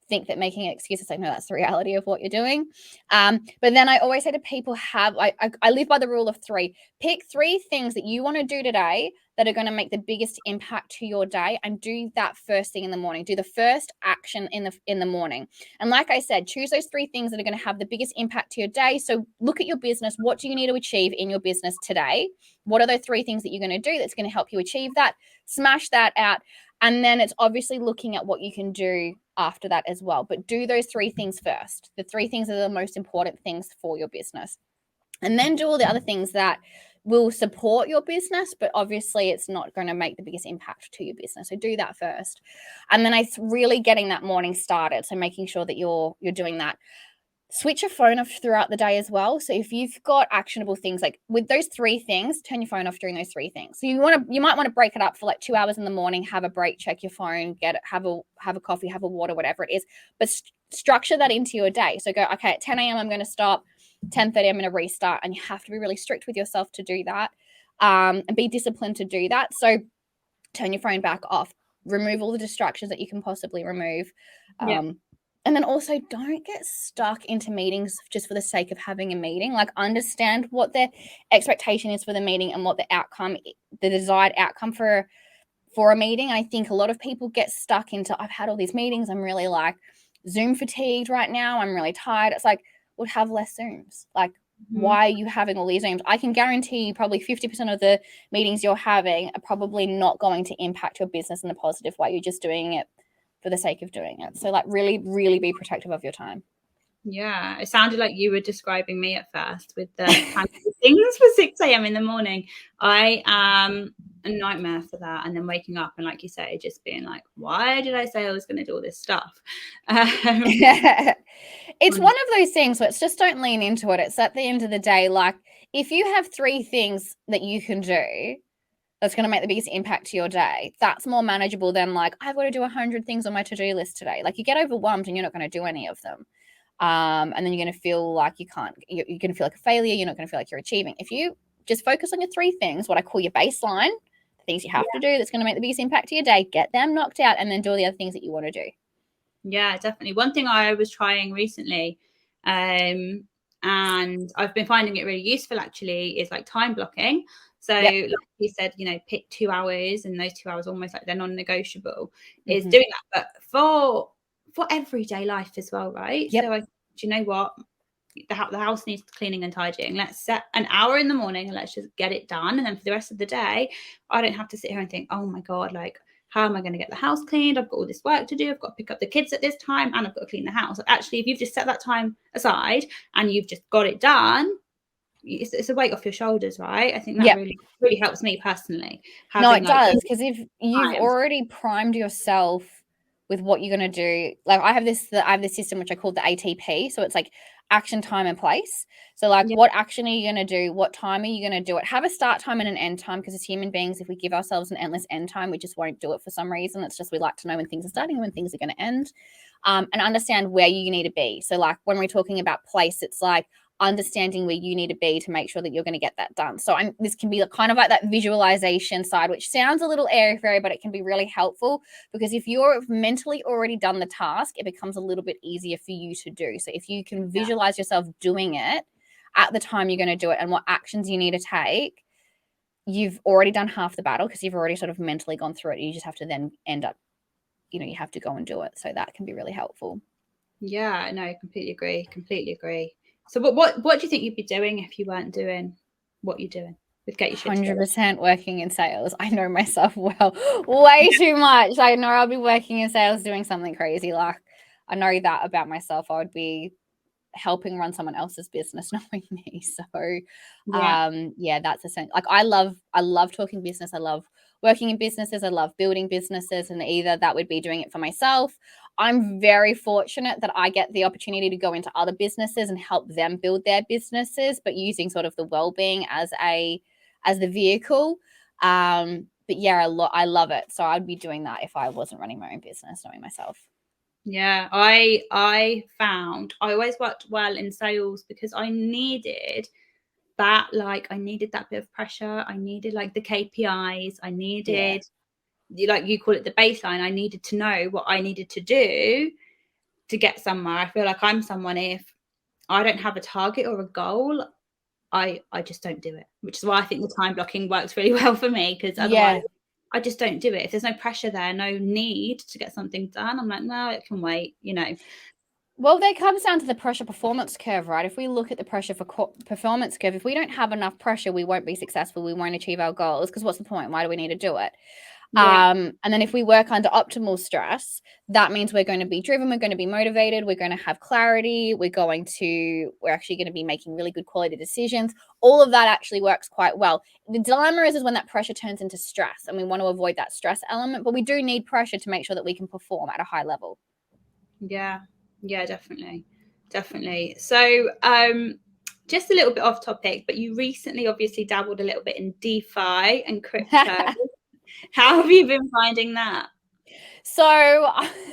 think that making excuses, no, that's the reality of what you're doing. But then I always say to people, I live by the rule of 3. Pick 3 things that you want to do today that are going to make the biggest impact to your day, and do that first thing in the morning. Do the first action in the morning. And like I said, choose those 3 things that are going to have the biggest impact to your day. So look at your business. What do you need to achieve in your business today? What are those 3 things that you're going to do that's going to help you achieve that? Smash that out. And then it's obviously looking at what you can do after that as well. But do those 3 things first. The 3 things are the most important things for your business. And then do all the other things that will support your business, but obviously it's not going to make the biggest impact to your business. So do that first. And then it's really getting that morning started. So making sure that you're doing that. Switch your phone off throughout the day as well. So if you've got actionable things, with those 3 things, turn your phone off during those 3 things. So you might want to break it up for 2 hours in the morning, have a break, check your phone, have a coffee, have a water, whatever it is, but structure that into your day. So go, okay, at 10 a.m. I'm going to stop, 10:30 I'm going to restart, and you have to be really strict with yourself to do that, and be disciplined to do that. So turn your phone back off, remove all the distractions that you can possibly remove. And then also, don't get stuck into meetings just for the sake of having a meeting. Understand what the expectation is for the meeting and what the desired outcome for a meeting. And I think a lot of people get stuck into, I've had all these meetings, I'm really Zoom fatigued right now, I'm really tired. It's we'll have less Zooms. Why are you having all these Zooms? I can guarantee you probably 50% of the meetings you're having are probably not going to impact your business in a positive way. You're just doing it for the sake of doing it. So really, really be protective of your time. Yeah, it sounded like you were describing me at first with the things for 6 a.m. in the morning. I am a nightmare for that. And then waking up and, like you say, just being why did I say I was going to do all this stuff? It's one of those things where it's just don't lean into it. It's at the end of the day, if you have 3 things that you can do that's going to make the biggest impact to your day, that's more manageable than I've got to do 100 things on my to-do list today. You get overwhelmed and you're not going to do any of them. And then you're going to feel you're going to feel like a failure. You're not going to feel like you're achieving. If you just focus on your 3 things, what I call your baseline, the things you have to do that's going to make the biggest impact to your day, get them knocked out, and then do all the other things that you want to do. Yeah, definitely. One thing I was trying recently, and I've been finding it really useful actually, is time blocking. So like you said, pick 2 hours, and those 2 hours almost they're non-negotiable, is doing that. But for everyday life as well, right? So do you know what? The house needs cleaning and tidying. Let's set an hour in the morning and let's just get it done. And then for the rest of the day, I don't have to sit here and think, oh my God, how am I going to get the house cleaned? I've got all this work to do. I've got to pick up the kids at this time and I've got to clean the house. Actually, if you've just set that time aside and you've just got it done, it's a weight off your shoulders, right? I think that really, really helps me personally. No, it does, because if you've already primed yourself with what you're going to do, I have this system which I call the ATP. So it's action, time, and place. So what action are you going to do? What time are you going to do it? Have a start time and an end time, because as human beings, if we give ourselves an endless end time, we just won't do it for some reason. It's just we like to know when things are starting and when things are going to end, and understand where you need to be. So when we're talking about place, it's understanding where you need to be to make sure that you're going to get that done. So this can be kind of like that visualization side, which sounds a little airy-fairy, but it can be really helpful, because if you're mentally already done the task, it becomes a little bit easier for you to do. So if you can visualize yourself doing it at the time you're going to do it and what actions you need to take, you've already done half the battle, because you've already sort of mentally gone through it. You just have to then end up, you have to go and do it. So that can be really helpful. Yeah, no, completely agree. So what do you think you'd be doing if you weren't doing what you're doing with Get Your Shit Together? 100% working in sales. I know myself well, way too much. I know I'll be working in sales doing something crazy. Like, I know that about myself. I would be helping run someone else's business, knowing me. So that's essential. Like, I love talking business. I love working in businesses. I love building businesses, and either that would be doing it for myself. I'm very fortunate that I get the opportunity to go into other businesses and help them build their businesses, but using sort of the well-being as the vehicle. But yeah, I love it. So I'd be doing that if I wasn't running my own business, knowing myself. Yeah, I found I always worked well in sales because I needed that, like, I needed that bit of pressure. I needed like the KPIs. I needed, like you call it, the baseline. I needed to know what I needed to do to get somewhere. I feel like I'm someone, if I don't have a target or a goal, I just don't do it, which is why I think the time blocking works really well for me, because otherwise I just don't do it. If there's no pressure there, no need to get something done, I'm like, no, it can wait, Well, that comes down to the pressure performance curve, right? If we look at the pressure for performance curve, if we don't have enough pressure, we won't be successful. We won't achieve our goals, because what's the point? Why do we need to do it? And then if we work under optimal stress, that means we're going to be driven, we're going to be motivated, we're going to have clarity, we're actually going to be making really good quality decisions. All of that actually works quite well. The dilemma is when that pressure turns into stress, and we want to avoid that stress element, but we do need pressure to make sure that we can perform at a high level. Yeah, definitely. So just a little bit off topic, but you recently obviously dabbled a little bit in DeFi and crypto. How have you been finding that? So,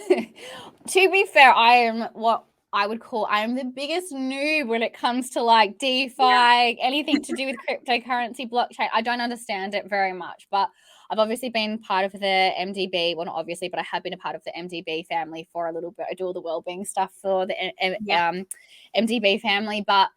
to be fair, I am what I would call, I am the biggest noob when it comes to like DeFi, anything to do with cryptocurrency, blockchain. I don't understand it very much, but I've obviously been part of the MDB. Well, not obviously, but I have been a part of the MDB family for a little bit. I do all the wellbeing stuff for the MDB family, but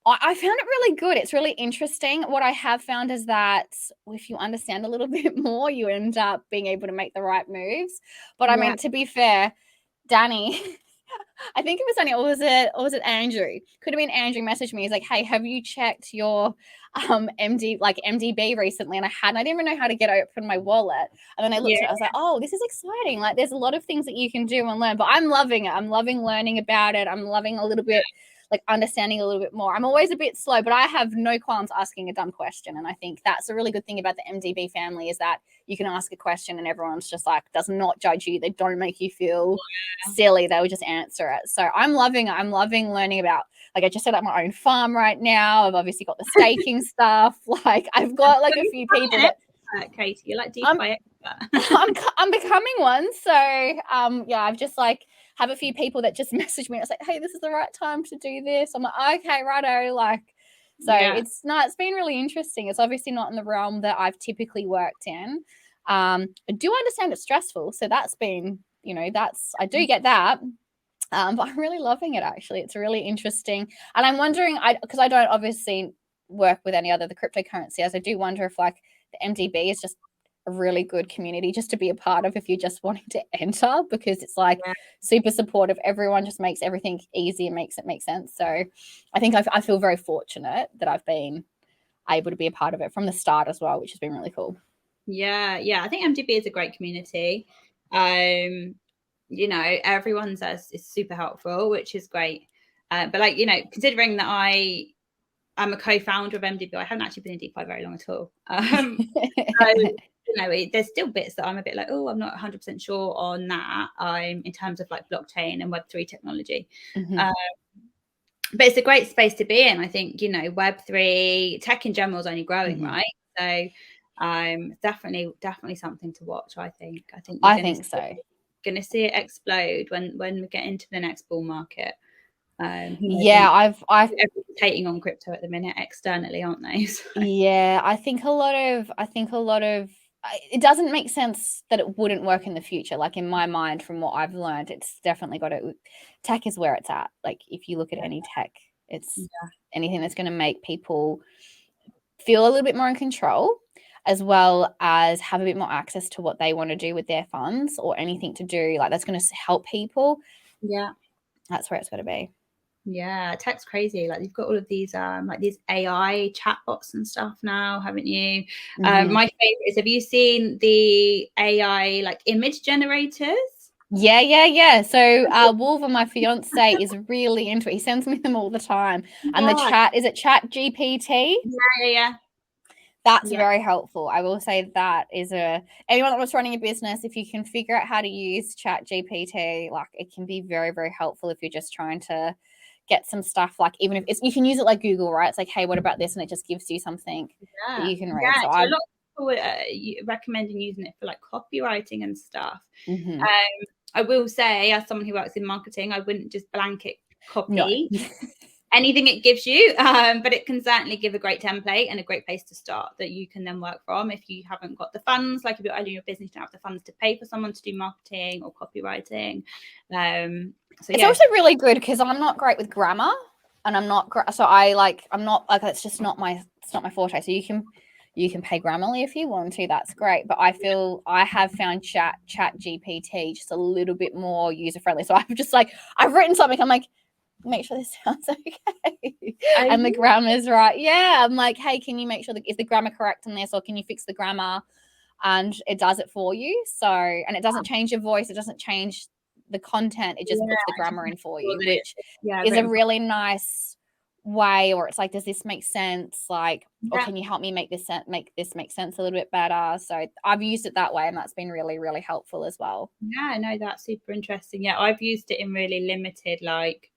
I found it really good. It's really interesting. What I have found is that if you understand a little bit more, you end up being able to make the right moves. But I mean, to be fair, Danny, I think it was Danny, or was it Andrew? Could have been Andrew messaged me. He's like, hey, have you checked your MDB recently? And I hadn't. I didn't even know how to get open my wallet. And then I looked at it, I was like, oh, this is exciting. Like, there's a lot of things that you can do and learn. But I'm loving it. I'm loving learning about it. I'm loving a little bit, like, understanding a little bit more. I'm always a bit slow, but I have no qualms asking a dumb question. And I think that's a really good thing about the MDB family, is that you can ask a question and everyone's just like, does not judge you. They don't make you feel silly. They will just answer it. So I'm loving it. I'm loving learning about, like, I just set up my own farm right now. I've obviously got the staking stuff. Like, I've got like a few people that Katie, you're like DeFi expert. I'm becoming one. So I've just like have a few people that just message me. It's like, hey, this is the right time to do this. I'm like, okay, righto. Like, so it's been really interesting. It's obviously not in the realm that I've typically worked in. I do understand it's stressful. So that's been, I do get that. But I'm really loving it, actually. It's really interesting. And I'm wondering, because I don't obviously work with any other the cryptocurrency, as I do wonder if like the MDB is just a really good community just to be a part of if you're just wanting to enter, because it's like super supportive. Everyone just makes everything easy and makes it make sense. So I think I feel very fortunate that I've been able to be a part of it from the start as well, which has been really cool. Yeah. I think MDB is a great community. Everyone says it's super helpful, which is great. But like, considering that I'm a co-founder of MDB, I haven't actually been in DeFi very long at all. So, there's still bits that I'm a bit like, oh, I'm not 100% sure on that. In terms of like blockchain and Web3 technology. But it's a great space to be in. I think, Web3 tech in general is only growing, right? So definitely something to watch. I think I think so. Going to see it explode when we get into the next bull market. Yeah, I've everyone's hating on crypto at the minute externally, aren't they? So. Yeah, I think a lot of it doesn't make sense that it wouldn't work in the future. Like in my mind, from what I've learned, it's definitely got to. Tech is where it's at. Like if you look at any tech, it's anything that's going to make people feel a little bit more in control, as well as have a bit more access to what they want to do with their funds, or anything to do like that's going to help people. Yeah, that's where it's got to be. Yeah, tech's crazy. Like you've got all of these like these AI chatbots and stuff now, haven't you? My favorite is, have you seen the AI like image generators? Yeah. So Wolver, my fiance, is really into it. He sends me them all the time. And the chat, is it Chat GPT? Yeah. That's very helpful. I will say that is anyone that was running a business, if you can figure out how to use Chat GPT, like it can be very, very helpful if you're just trying to get some stuff, like even if you can use it like Google, right? It's like, hey, what about this? And it just gives you something that you can read. So a lot of people are recommending using it for like copywriting and stuff. I will say, as someone who works in marketing, I wouldn't just blanket copy anything it gives you, but it can certainly give a great template and a great place to start that you can then work from if you haven't got the funds. Like if you're earning your business, you don't have the funds to pay for someone to do marketing or copywriting. So it's also really good because I'm not great with grammar, and I'm not it's just not my forte. So you can pay Grammarly if you want to. That's great. But I feel I have found Chat GPT just a little bit more user friendly. So I've written something. I'm like, make sure this sounds okay, and the grammar's right. Yeah, I'm like, hey, can you make sure is the grammar correct in this, or can you fix the grammar? And it does it for you. So, and it doesn't change your voice. It doesn't change the content. It just puts the grammar in for you, which is a really nice way. Or it's like, does this make sense? Like, or can you help me make this make sense a little bit better? So I've used it that way, and that's been really, really helpful as well. Yeah, no, that's super interesting. Yeah, I've used it in really limited, like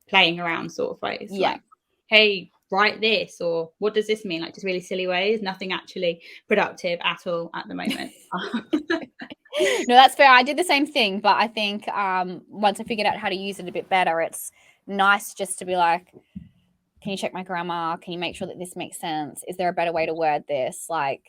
playing around sort of ways. Yeah. Like, hey, write this, or what does this mean? Like just really silly ways, nothing actually productive at all at the moment. No, that's fair. I did the same thing, but I think once I figured out how to use it a bit better, it's nice just to be like, can you check my grammar? Can you make sure that this makes sense? Is there a better way to word this? Like,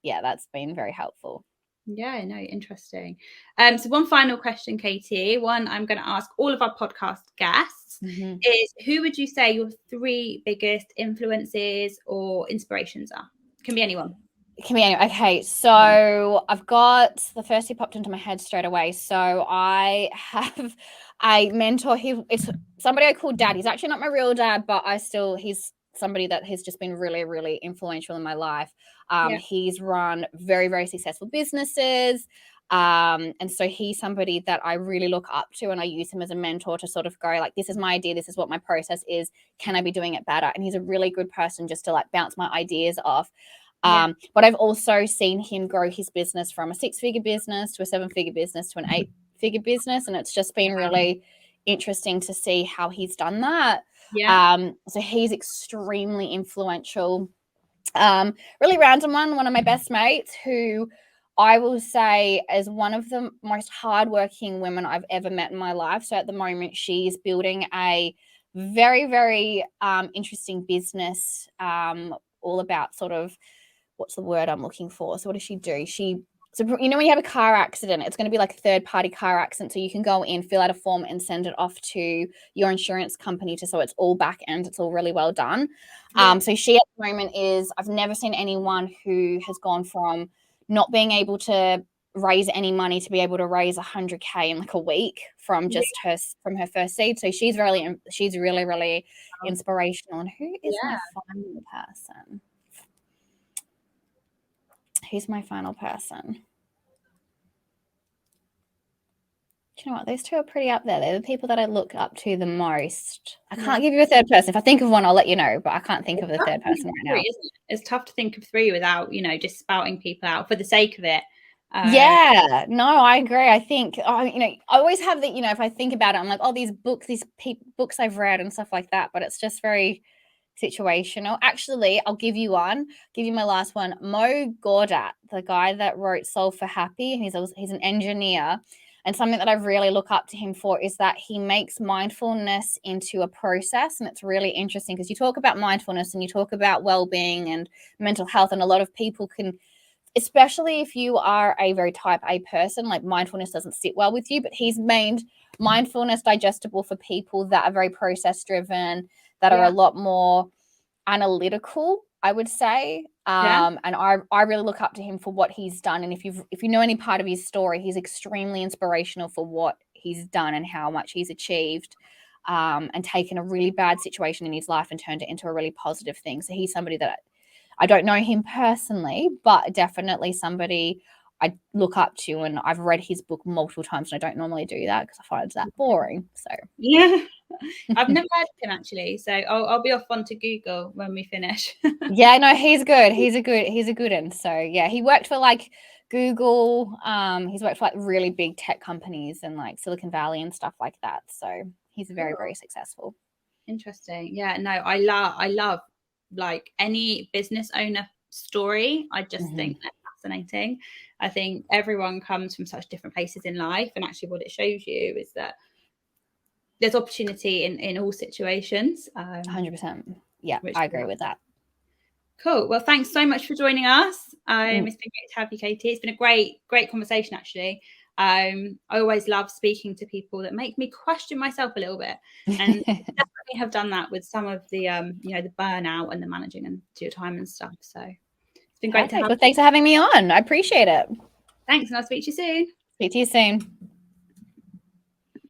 yeah, that's been very helpful. Yeah, no, interesting. So one final question, Katie, one I'm going to ask all of our podcast guests is, who would you say your 3 biggest influences or inspirations are? Can be anyone. It can be anyone. Okay, so I've got the first who popped into my head straight away. So I have a mentor. It's somebody I call Dad. He's actually not my real dad, but he's somebody that has just been really, really influential in my life. He's run very, very successful businesses. And so he's somebody that I really look up to, and I use him as a mentor to sort of go like, this is my idea. This is what my process is. Can I be doing it better? And he's a really good person just to like bounce my ideas off. But I've also seen him grow his business from a 6-figure business to a 7-figure business to an 8-figure business. And it's just been really interesting to see how he's done that. So he's extremely influential. Really random one of my best mates, who I will say is one of the most hardworking women I've ever met in my life. So at the moment, she's building a very, very interesting business, all about sort of, what's the word I'm looking for? So what does she do? So you know when you have a car accident, it's going to be like a third-party car accident. So you can go in, fill out a form, and send it off to your insurance company so it's all back end. It's all really well done. So she at the moment I've never seen anyone who has gone from not being able to raise any money to be able to raise 100K in like a week from her first seed. So she's really, really inspirational. And who is my final person? Who's my final person? Do you know what? Those 2 are pretty up there. They're the people that I look up to the most. I can't give you a third person. If I think of one, I'll let you know, but I can't think of the third person right now. It's tough to think of 3 without, just spouting people out for the sake of it. No, I agree. I think, I always have the, if I think about it, I'm like, oh, these books I've read and stuff like that, but it's just very situational. Actually, I'll give you my last one. Mo Gawdat, the guy that wrote Solve for Happy, and he's an engineer, And something that I really look up to him for is that he makes mindfulness into a process. And it's really interesting because you talk about mindfulness and you talk about well-being and mental health, and a lot of people can, especially if you are a very type A person, like mindfulness doesn't sit well with you, but he's made mindfulness digestible for people that are very process driven, that are a lot more analytical, I would say. And I really look up to him for what he's done. And if you know any part of his story, he's extremely inspirational for what he's done and how much he's achieved, and taken a really bad situation in his life and turned it into a really positive thing. So he's somebody that I don't know him personally, but definitely somebody I look up to, and I've read his book multiple times, and I don't normally do that because I find that boring. So I've never heard of him actually, so I'll be off onto Google when we finish. Yeah, no, he's good. He's a good one. So yeah, he worked for like Google. He's worked for like really big tech companies and like Silicon Valley and stuff like that. So he's very, very successful. Interesting. Yeah, no, I love like any business owner story. I just think they're fascinating. I think everyone comes from such different places in life, and actually what it shows you is that there's opportunity in all situations. 100%. Yeah, I agree with that. Cool. Well, thanks so much for joining us. It's been great to have you, Katie. It's been a great conversation, actually. I always love speaking to people that make me question myself a little bit, and definitely have done that with some of the the burnout and the managing and your time and stuff. So it's been great to have you. Well, thanks for having me on. I appreciate it. Thanks, and I'll speak to you soon. Speak to you soon.